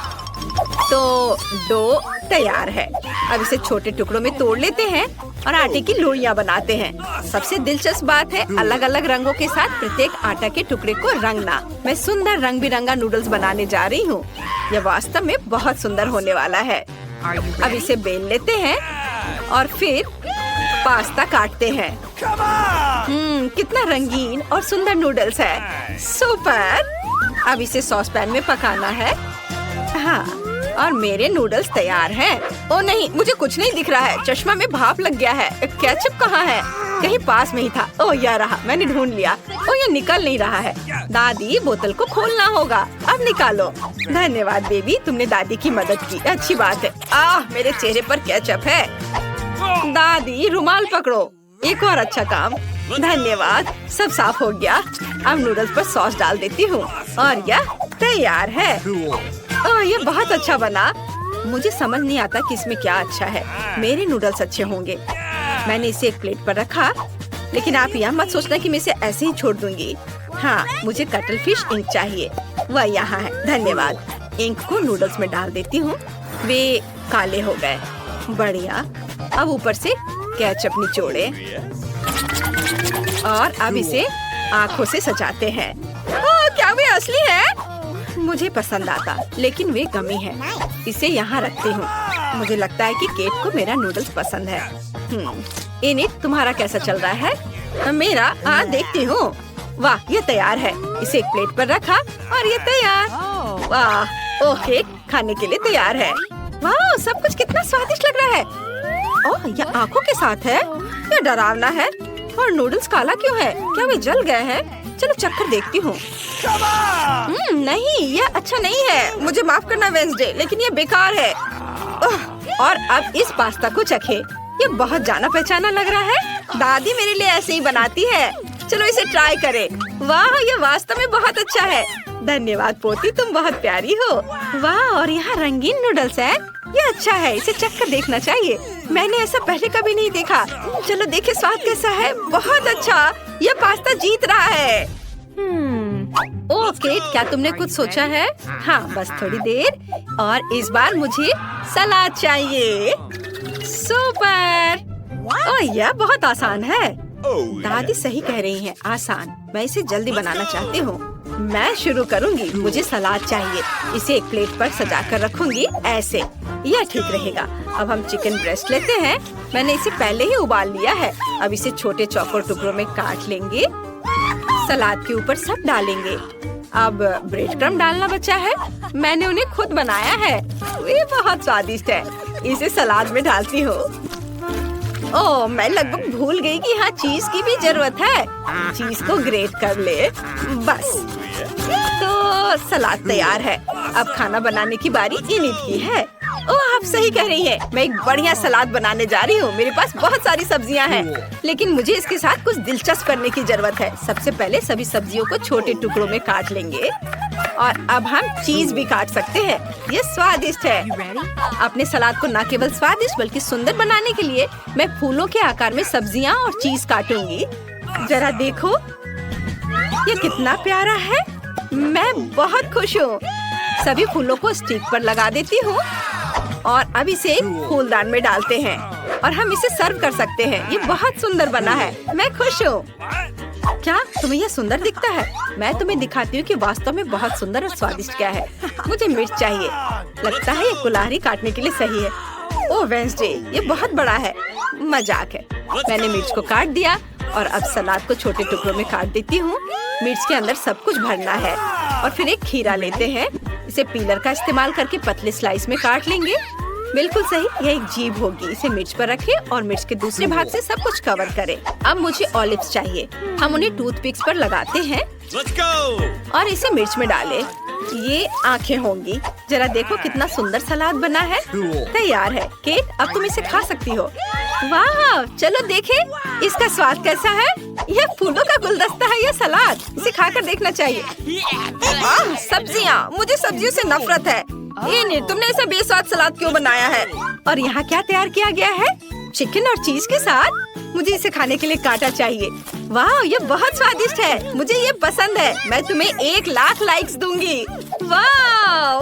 A: तो डो तैयार है। अब इसे छोटे टुकड़ों में तोड़ लेते हैं और आटे की लोइयां बनाते हैं। सबसे दिलचस्प बात है अलग अलग रंगों के साथ प्रत्येक आटा के टुकड़े को रंगना। मैं सुंदर रंग बिरंगा नूडल्स बनाने जा रही हूँ। यह वास्तव में बहुत सुंदर होने वाला है। अब इसे बेल लेते हैं और फिर पास्ता काटते हैं। कितना रंगीन और सुंदर नूडल्स है। सुपर। अब इसे सॉस पैन में पकाना है। हाँ, और मेरे नूडल्स तैयार हैं। ओ नहीं, मुझे कुछ नहीं दिख रहा है। चश्मा में भाप लग गया है। केचप कहाँ है? कहीं पास में ही था। ओ, यह रहा, मैंने ढूंढ लिया। ओ, ये निकल नहीं रहा है। दादी, बोतल को खोलना होगा। अब निकालो। धन्यवाद बेबी, तुमने दादी की मदद की। अच्छी बात है। मेरे चेहरे पर केचप है। दादी, रुमाल पकड़ो। एक और अच्छा काम। धन्यवाद, सब साफ हो गया। अब नूडल्स पर सॉस डाल देती हूँ और यह तैयार है। ओह, ये बहुत अच्छा बना। मुझे समझ नहीं आता कि इसमें क्या अच्छा है। मेरे नूडल्स अच्छे होंगे। मैंने इसे एक प्लेट पर रखा, लेकिन आप यह मत सोचना कि मैं इसे ऐसे ही छोड़ दूंगी। हाँ, मुझे कटल फिश इंक चाहिए। वह यहाँ है। धन्यवाद। इंक को नूडल्स में डाल देती हूँ। वे काले हो गए। बढ़िया। अब ऊपर से केचप निचोड़े और अब इसे आँखों से सजाते हैं। क्या वे असली है? मुझे पसंद आता, लेकिन वे गमी है। इसे यहाँ रखती हूँ। मुझे लगता है कि केट को मेरा नूडल्स पसंद है। इनिट, तुम्हारा कैसा चल रहा है? मेरा देखती हूँ। वाह, ये तैयार है। इसे एक प्लेट पर रखा और ये तैयार। वाह, ओह, केक खाने के लिए तैयार है। वाह, सब कुछ कितना स्वादिष्ट लग रहा है। ओह, यह आँखों के साथ है। यह डरावना है। और नूडल्स काला क्यों है? क्या वे जल गए हैं? चलो चक्कर देखती हूँ। नहीं, यह अच्छा नहीं है। मुझे माफ करना वेंसडे, लेकिन ये बेकार है। और अब इस पास्ता को चखे। ये बहुत जाना पहचाना लग रहा है। दादी मेरे लिए ऐसे ही बनाती है। चलो इसे ट्राई करें। वाह, ये वास्तव में बहुत अच्छा है। धन्यवाद पोती, तुम बहुत प्यारी हो। वाह, और यहाँ रंगीन नूडल्स है। ये अच्छा है, इसे चखकर देखना चाहिए। मैंने ऐसा पहले कभी नहीं देखा। चलो देखे स्वाद कैसा है। बहुत अच्छा, ये पास्ता जीत रहा है। ओह केट, क्या तुमने कुछ सोचा है? हाँ, बस थोड़ी देर। और इस बार मुझे सलाद चाहिए। सुपर। ओह, यह बहुत आसान है। दादी सही कह रही हैं, आसान। मैं इसे जल्दी बनाना चाहती हूँ। मैं शुरू करूँगी। मुझे सलाद चाहिए। इसे एक प्लेट पर सजा कर रखूंगी। ऐसे यह ठीक रहेगा। अब हम चिकन ब्रेस्ट लेते हैं। मैंने इसे पहले ही उबाल लिया है। अब इसे छोटे चौकोर टुकड़ों में काट लेंगे। सलाद के ऊपर सब डालेंगे। अब ब्रेड क्रम्ब डालना बचा है। मैंने उन्हें खुद बनाया है। ये बहुत स्वादिष्ट है। इसे सलाद में डालती हूँ। ओह, मैं लगभग भूल गई कि यहाँ चीज की भी जरूरत है। चीज को ग्रेट कर ले। बस, तो सलाद तैयार है। अब खाना बनाने की बारी इनिट की है। ओह, आप सही कह रही हैं। मैं एक बढ़िया सलाद बनाने जा रही हूँ। मेरे पास बहुत सारी सब्जियाँ हैं, लेकिन मुझे इसके साथ कुछ दिलचस्प करने की जरूरत है। सबसे पहले सभी सब्जियों को छोटे टुकड़ों में काट लेंगे और अब हम चीज भी काट सकते हैं। ये स्वादिष्ट है। अपने सलाद को न केवल स्वादिष्ट बल्कि सुंदर बनाने के लिए मैं फूलों के आकार में सब्जियाँ और चीज काटूंगी। जरा देखो, ये कितना प्यारा है। मैं बहुत खुश हूँ। सभी फूलों को स्टिक पर लगा देती हूँ और अब इसे फूलदान में डालते हैं और हम इसे सर्व कर सकते हैं। ये बहुत सुंदर बना है। मैं खुश हूँ। क्या तुम्हें यह सुंदर दिखता है? मैं तुम्हें दिखाती हूँ कि वास्तव में बहुत सुंदर और स्वादिष्ट क्या है। मुझे मिर्च चाहिए। लगता है ये कुल्हाड़ी काटने के लिए सही है। ओह वेंसडे, ये बहुत बड़ा है। मजाक है। मैंने मिर्च को काट दिया और अब सलाद को छोटे टुकड़ों में काट देती हूँ। मिर्च के अंदर सब कुछ भरना है और फिर एक खीरा लेते हैं। इसे पीलर का इस्तेमाल करके पतले स्लाइस में काट लेंगे। बिल्कुल सही, यह एक जीभ होगी। इसे मिर्च पर रखें और मिर्च के दूसरे भाग से सब कुछ कवर करें। अब मुझे ऑलिव्स चाहिए। हम उन्हें टूथपिक्स पर लगाते हैं और इसे मिर्च में डालें। ये आंखें होंगी। जरा देखो कितना सुंदर सलाद बना है। तैयार है। केट, अब तुम इसे खा सकती हो। वाह, चलो देखें इसका स्वाद कैसा है। यह फूलों का गुलदस्ता है या सलाद? इसे खाकर देखना चाहिए। सब्जियाँ, मुझे सब्जियों से नफरत है। तुमने ऐसा बेस्वाद सलाद क्यों बनाया है? और यहाँ क्या तैयार किया गया है? चिकन और चीज के साथ। मुझे इसे खाने के लिए कांटा चाहिए। वाह, ये बहुत स्वादिष्ट है। मुझे ये पसंद है। मैं तुम्हें 1,00,000 लाइक्स दूंगी। वाह,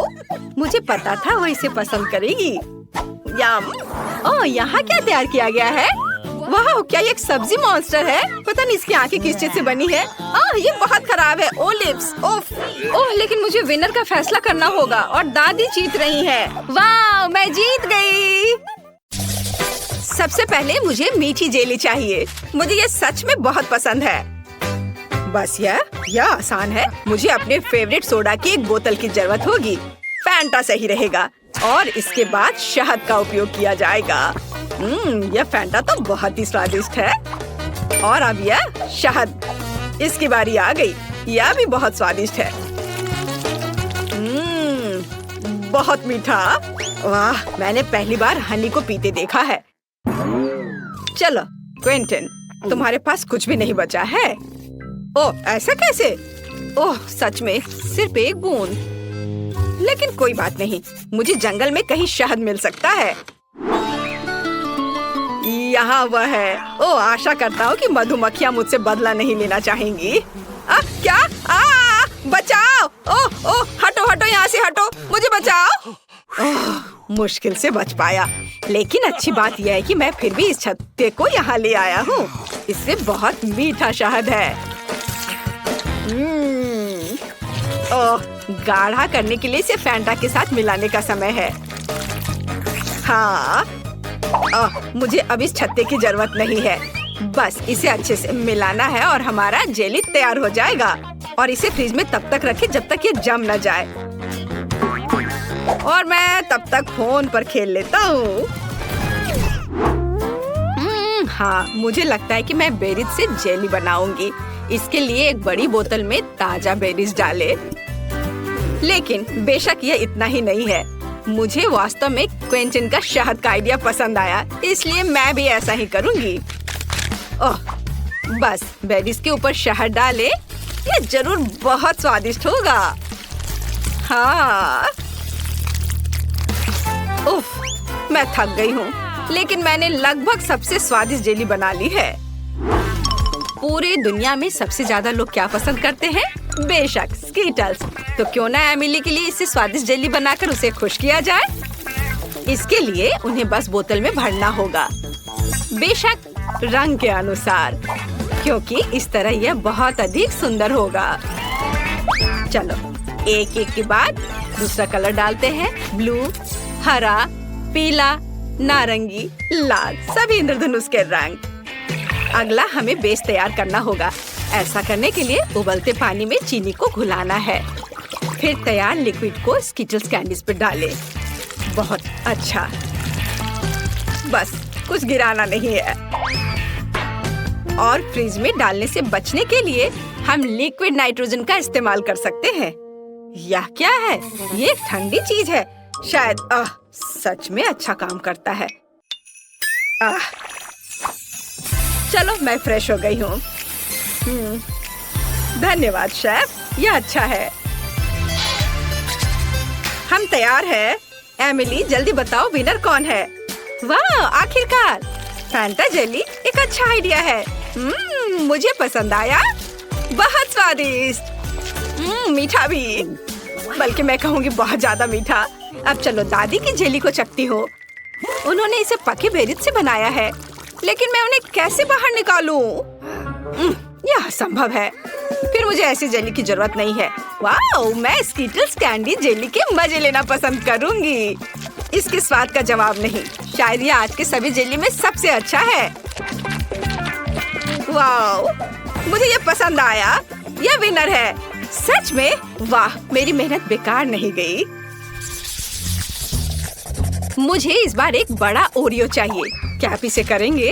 A: मुझे पता था वो इसे पसंद करेगी। यम। ओह, यहाँ क्या तैयार किया गया है? वाह, क्या ये एक सब्जी मॉन्स्टर है? पता नहीं इसकी आंखें किस चीज से बनी है। ये बहुत खराब है। ओलिव्स। ओह, लेकिन मुझे विनर का फैसला करना होगा और दादी जीत रही है। वाह, मैं जीत गई। सबसे पहले मुझे मीठी जेली चाहिए। मुझे ये सच में बहुत पसंद है। बस यह आसान है। मुझे अपने फेवरेट सोडा की एक बोतल की जरूरत होगी। फैंटा सही रहेगा और इसके बाद शहद का उपयोग किया जाएगा। यह फैंटा तो बहुत ही स्वादिष्ट है। और अब यह शहद। इसकी बारी आ गई। यह भी बहुत स्वादिष्ट है। बहुत मीठा। वाह, मैंने पहली बार हनी को पीते देखा है। चलो क्विंटन, तुम्हारे पास कुछ भी नहीं बचा है। ओह, ऐसा कैसे? ओह, सच में सिर्फ एक बूंद। लेकिन कोई बात नहीं, मुझे जंगल में कहीं शहद मिल सकता है। यहाँ वह है। ओह, आशा करता हूँ कि मधुमक्खियाँ मुझसे बदला नहीं लेना चाहेंगी। क्या? बचाओ! ओह, हटो यहाँ से हटो, मुझे बचाओ। मुश्किल से बच पाया। लेकिन अच्छी बात यह है कि मैं फिर भी इस छत्ते को यहाँ ले आया हूँ। इससे बहुत मीठा शहद है। ओह, गाढ़ा करने के लिए इसे फैंटा के साथ मिलाने का समय है। हाँ, मुझे अब इस छत्ते की जरूरत नहीं है। बस इसे अच्छे से मिलाना है और हमारा जेली तैयार हो जाएगा। और इसे फ्रिज में तब तक रखें जब तक ये जम न जाए। और मैं तब तक फोन पर खेल लेता हूँ। हाँ, मुझे लगता है कि मैं बेरीज से जेली बनाऊंगी। इसके लिए एक बड़ी बोतल में ताजा बेरीज डालें। लेकिन बेशक यह इतना ही नहीं है। मुझे वास्तव में क्विंटन का शहद का आइडिया पसंद आया, इसलिए मैं भी ऐसा ही करूंगी। ओह, बस बेरीज के ऊपर शहद डालें। यह जरूर बहुत स्वादिष्ट होगा। हाँ। उफ, मैं थक गई हूँ, लेकिन मैंने लगभग सबसे स्वादिष्ट जेली बना ली है। पूरी दुनिया में सबसे ज्यादा लोग क्या पसंद करते हैं? बेशक स्कीटल्स। तो क्यों ना एमिली के लिए इससे स्वादिष्ट जेली बनाकर उसे खुश किया जाए। इसके लिए उन्हें बस बोतल में भरना होगा, बेशक रंग के अनुसार, क्योंकि इस तरह यह बहुत अधिक सुंदर होगा। चलो एक एक के बाद दूसरा कलर डालते हैं। ब्लू, हरा, पीला, नारंगी, लाल, सभी इंद्रधनुष के रंग। अगला हमें बेस तैयार करना होगा। ऐसा करने के लिए उबलते पानी में चीनी को घुलाना है। फिर तैयार लिक्विड को स्किटल्स कैंडीज पर डालें। बहुत अच्छा, बस कुछ गिराना नहीं है। और फ्रिज में डालने से बचने के लिए हम लिक्विड नाइट्रोजन का इस्तेमाल कर सकते हैं। यह क्या है? ये ठंडी चीज है शायद। सच में अच्छा काम करता है। चलो मैं फ्रेश हो गई हूँ। धन्यवाद शेफ, यह अच्छा है। हम तैयार हैं। एमिली, जल्दी बताओ विनर कौन है? वाह, आखिरकार फैंटा जेली एक अच्छा आइडिया है। मुझे पसंद आया। बहुत स्वादिष्ट। मीठा भी, बल्कि मैं कहूँगी बहुत ज्यादा मीठा। अब चलो दादी की जेली को चखती हो। उन्होंने इसे पके बेरीज से बनाया है, लेकिन मैं उन्हें कैसे बाहर निकालूं? यह असंभव है। फिर मुझे ऐसी जेली की जरूरत नहीं है। वाह, मैं स्कीटल्स कैंडी जेली के मजे लेना पसंद करूंगी। इसके स्वाद का जवाब नहीं। शायद यह आज के सभी जेली में सबसे अच्छा है। वाह, मुझे ये पसंद आया। यह विनर है। सच में वाह, मेरी मेहनत बेकार नहीं गई। मुझे इस बार एक बड़ा ओरियो चाहिए। क्या आप इसे करेंगे?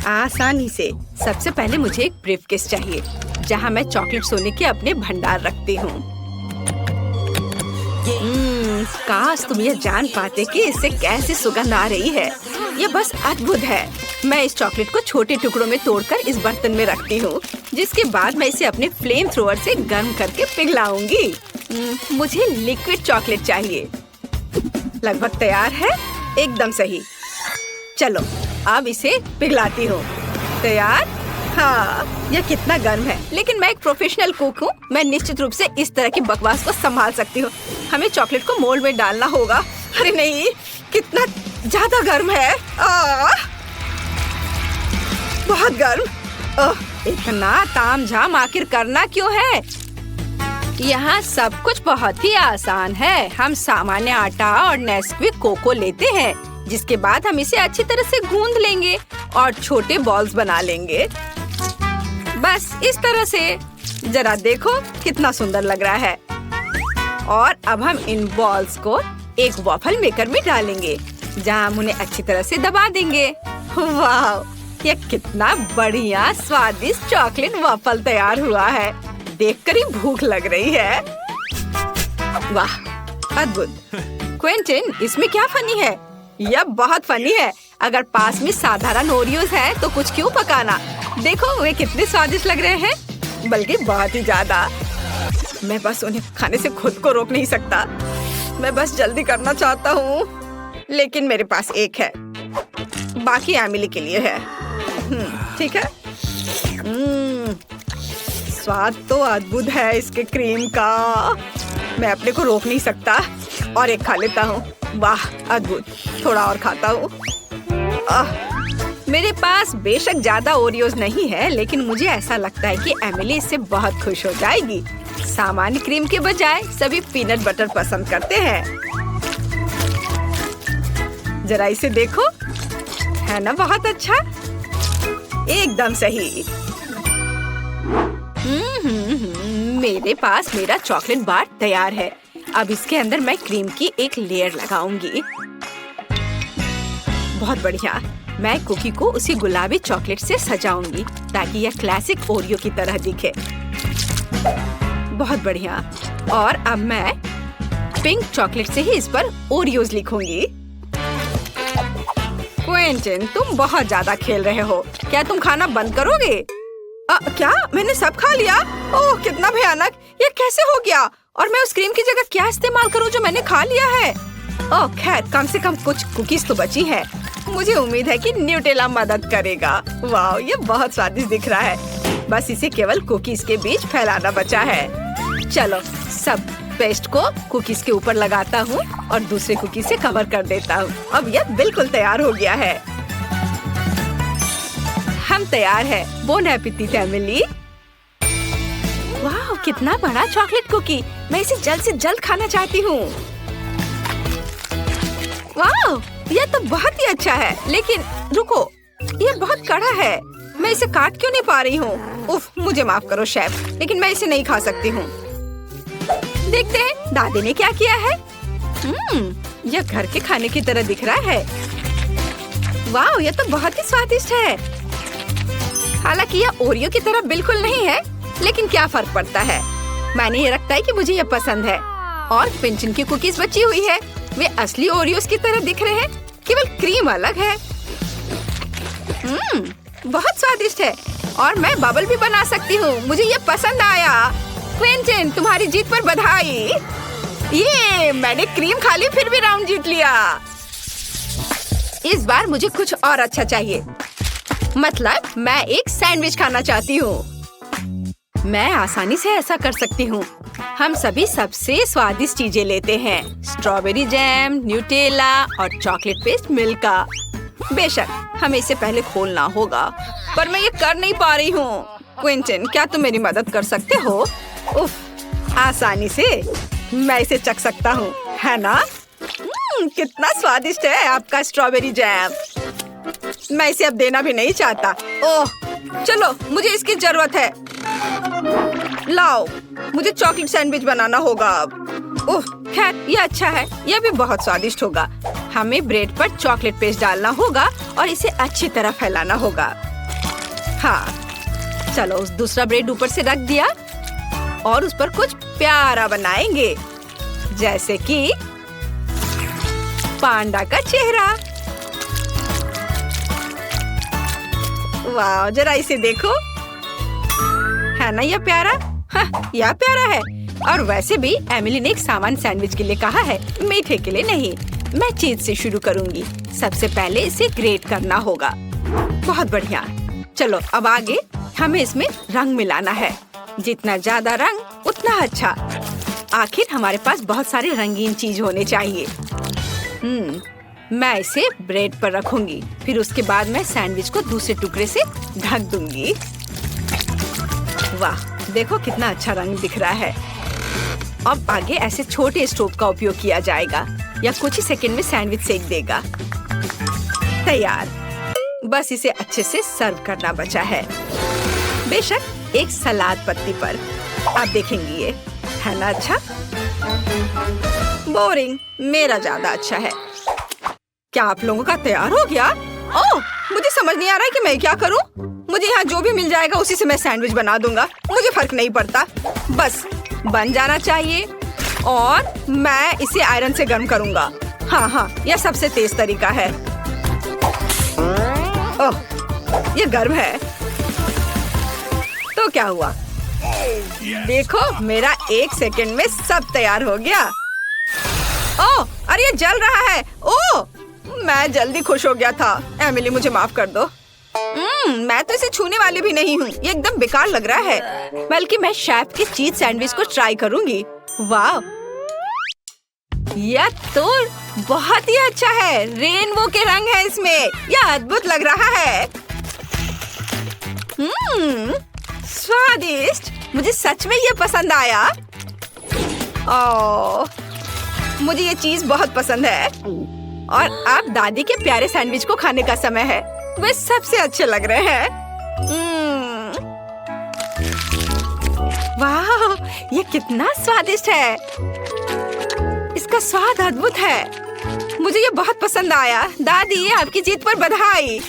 A: आसानी से। सबसे पहले मुझे एक ब्रीफकेस चाहिए जहाँ मैं चॉकलेट सोने के अपने भंडार रखती हूँ। काश तुम ये जान पाते कि इससे कैसी सुगंध आ रही है। ये बस अद्भुत है। मैं इस चॉकलेट को छोटे टुकड़ों में तोड़कर इस बर्तन में रखती हूँ, जिसके बाद मैं इसे अपने फ्लेम थ्रोअर से गर्म करके पिघलाऊंगी। मुझे लिक्विड चॉकलेट चाहिए। लगभग तैयार है। एकदम सही। चलो अब इसे पिघलाती हूँ। तैयार? हाँ, यह कितना गर्म है। लेकिन मैं एक प्रोफेशनल कुक हूँ। मैं निश्चित रूप से इस तरह की बकवास को संभाल सकती हूँ। हमें चॉकलेट को मोल्ड में डालना होगा। अरे नहीं, कितना ज्यादा गर्म है। बहुत गर्म। इतना तामझाम आखिर करना क्यों है? यहाँ सब कुछ बहुत ही आसान है। हम सामान्य आटा और नेस्क्विक कोको लेते हैं, जिसके बाद हम इसे अच्छी तरह से गूंद लेंगे और छोटे बॉल्स बना लेंगे। बस इस तरह से। जरा देखो कितना सुंदर लग रहा है। और अब हम इन बॉल्स को एक वॉफल मेकर में डालेंगे, जहाँ हम उन्हें अच्छी तरह से दबा देंगे। वाह, यह कितना बढ़िया स्वादिष्ट चॉकलेट वॉफल तैयार हुआ है। देखकर ही भूख लग रही है। वाह, अद्भुत। क्विंटन, इसमें क्या फनी है? यह बहुत फनी है। अगर पास में साधारण ओरियोज है तो कुछ क्यों पकाना। देखो वे कितने स्वादिष्ट लग रहे हैं, बल्कि बहुत ही ज्यादा। मैं बस उन्हें खाने से खुद को रोक नहीं सकता। मैं बस जल्दी करना चाहता हूँ, लेकिन मेरे पास एक है। बाकी एमिली के लिए है। ठीक है। स्वाद तो अद्भुत है इसके क्रीम का। मैं अपने को रोक नहीं सकता और एक खा लेता हूँ। वाह, अद्भुत। थोड़ा और खाता हूँ। मेरे पास बेशक ज्यादा ओरियोज नहीं है, लेकिन मुझे ऐसा लगता है कि एमिली इससे बहुत खुश हो जाएगी। सामान्य क्रीम के बजाय सभी पीनट बटर पसंद करते हैं। जरा इसे देखो, है ना बहुत अच्छा? एकदम सही। मेरे पास मेरा चॉकलेट बार तैयार है। अब इसके अंदर मैं क्रीम की एक लेयर लगाऊंगी। बहुत बढ़िया। मैं कुकी को उसी गुलाबी चॉकलेट से सजाऊंगी ताकि यह क्लासिक ओरियो की तरह दिखे। बहुत बढ़िया। और अब मैं पिंक चॉकलेट से ही इस पर ओरियोज लिखूंगी। क्विंटन, तुम बहुत ज्यादा खेल रहे हो। क्या तुम खाना बंद करोगे? क्या मैंने सब खा लिया? ओह, कितना भयानक। ये कैसे हो गया? और मैं उस क्रीम की जगह क्या इस्तेमाल करूं जो मैंने खा लिया है? ओह खैर, कम से कम कुछ कुकीज तो बची है। मुझे उम्मीद है कि न्यूटेला मदद करेगा। वाह, ये बहुत स्वादिष्ट दिख रहा है। बस इसे केवल कुकीज के बीच फैलाना बचा है। चलो, सब पेस्ट को कुकीज के ऊपर लगाता हूँ और दूसरे कुकीज से कवर कर देता हूँ। अब यह बिल्कुल तैयार हो गया है। हम तैयार है। Bone appétit Emily. वाह, कितना बड़ा चॉकलेट कुकी। मैं इसे जल्द से जल्द खाना चाहती हूँ। वाह, यह तो बहुत ही अच्छा है। लेकिन रुको, यह बहुत कड़ा है। मैं इसे काट क्यों नहीं पा रही हूँ? उफ, मुझे माफ करो शेफ, लेकिन मैं इसे नहीं खा सकती हूँ। देखते हैं दादी ने क्या किया है। यह घर के खाने की तरह दिख रहा है। वाह, यह तो बहुत ही स्वादिष्ट है। हालांकि यह ओरियो की तरह बिल्कुल नहीं है, लेकिन क्या फर्क पड़ता है। मैंने ये रखता है कि मुझे यह पसंद है। और पिंचन की कुकीज बची हुई है। वे असली ओरियोस की तरह दिख रहे हैं, केवल क्रीम अलग है। बहुत स्वादिष्ट है। और मैं बबल भी बना सकती हूँ। मुझे ये पसंद आया। क्विंटन, तुम्हारी जीत पर बधाई। ये मैंने क्रीम खा ली, फिर भी राउंड जीत लिया। इस बार मुझे कुछ और अच्छा चाहिए। मतलब मैं एक सैंडविच खाना चाहती हूँ। मैं आसानी से ऐसा कर सकती हूँ। हम सभी सबसे स्वादिष्ट चीजें लेते हैं। स्ट्रॉबेरी जैम, न्यूटेला और चॉकलेट पेस्ट मिल्का। बेशक हमें इसे पहले खोलना होगा, पर मैं ये कर नहीं पा रही हूँ। क्विंटन, क्या तुम मेरी मदद कर सकते हो? उफ, आसानी से मैं इसे चख सकता हूँ, है ना? कितना स्वादिष्ट है आपका स्ट्रॉबेरी जैम। मैं इसे अब देना भी नहीं चाहता। ओह, चलो, मुझे इसकी जरूरत है। लाओ, मुझे चॉकलेट सैंडविच बनाना होगा अब। ओह, खैर ये अच्छा है, यह भी बहुत स्वादिष्ट होगा। हमें ब्रेड पर चॉकलेट पेस्ट डालना होगा और इसे अच्छी तरह फैलाना होगा। हाँ, चलो उस दूसरा ब्रेड ऊपर से रख दिया और उस पर कुछ प्यारा बनाएंगे, जैसे कि पांडा का चेहरा। वाह, जरा इसे देखो, है ना यह प्यारा? हाँ, यह प्यारा है। और वैसे भी एमिली ने एक सामान सैंडविच के लिए कहा है, मीठे के लिए नहीं। मैं चीज से शुरू करूंगी। सबसे पहले इसे ग्रेट करना होगा। बहुत बढ़िया। चलो अब आगे हमें इसमें रंग मिलाना है। जितना ज्यादा रंग उतना अच्छा। आखिर हमारे पास बहुत सारे रंगीन चीज होने चाहिए। मैं इसे ब्रेड पर रखूंगी। फिर उसके बाद मैं सैंडविच को दूसरे टुकड़े से ढक दूंगी। वाह, देखो कितना अच्छा रंग दिख रहा है। अब आगे ऐसे छोटे स्टोव का उपयोग किया जाएगा, या कुछ ही सेकंड में सैंडविच सेक देगा। तैयार। बस इसे अच्छे से सर्व करना बचा है, बेशक एक सलाद पत्ती पर। आप देखेंगी ये, है ना अच्छा? बोरिंग, मेरा ज्यादा अच्छा है। क्या आप लोगों का तैयार हो गया? ओह, मुझे समझ नहीं आ रहा है कि मैं क्या करूं। मुझे यहाँ जो भी मिल जाएगा उसी से मैं सैंडविच बना दूंगा। मुझे फर्क नहीं पड़ता, बस बन जाना चाहिए। और मैं इसे आयरन से गर्म करूंगा। हाँ, यह सबसे तेज तरीका है। ओह, ये गर्म है। तो क्या हुआ? देखो, मेरा 1 सेकंड में सब तैयार हो गया। ओह, अरे ये जल रहा है। ओह, मैं जल्दी खुश हो गया था। एमिली, मुझे माफ कर दो। मैं तो इसे छूने वाली भी नहीं हूँ। ये एकदम बेकार लग रहा है। बल्कि मैं शेफ के चीज सैंडविच को ट्राई करूंगी। वाह, यह तो बहुत ही अच्छा है। रेनबो के रंग है इसमें। यह अद्भुत लग रहा है। स्वादिष्ट। मुझे सच में ये पसंद आया। ओह, मुझे ये चीज बहुत पसंद है। और अब दादी के प्यारे सैंडविच को खाने का समय है। वे सबसे अच्छे लग रहे हैं। वाह, ये कितना स्वादिष्ट है। इसका स्वाद अद्भुत है। मुझे ये बहुत पसंद आया। दादी, आपकी जीत पर बधाई।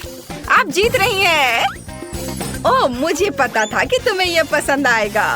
A: आप जीत रही हैं। ओह, मुझे पता था कि तुम्हें ये पसंद आएगा।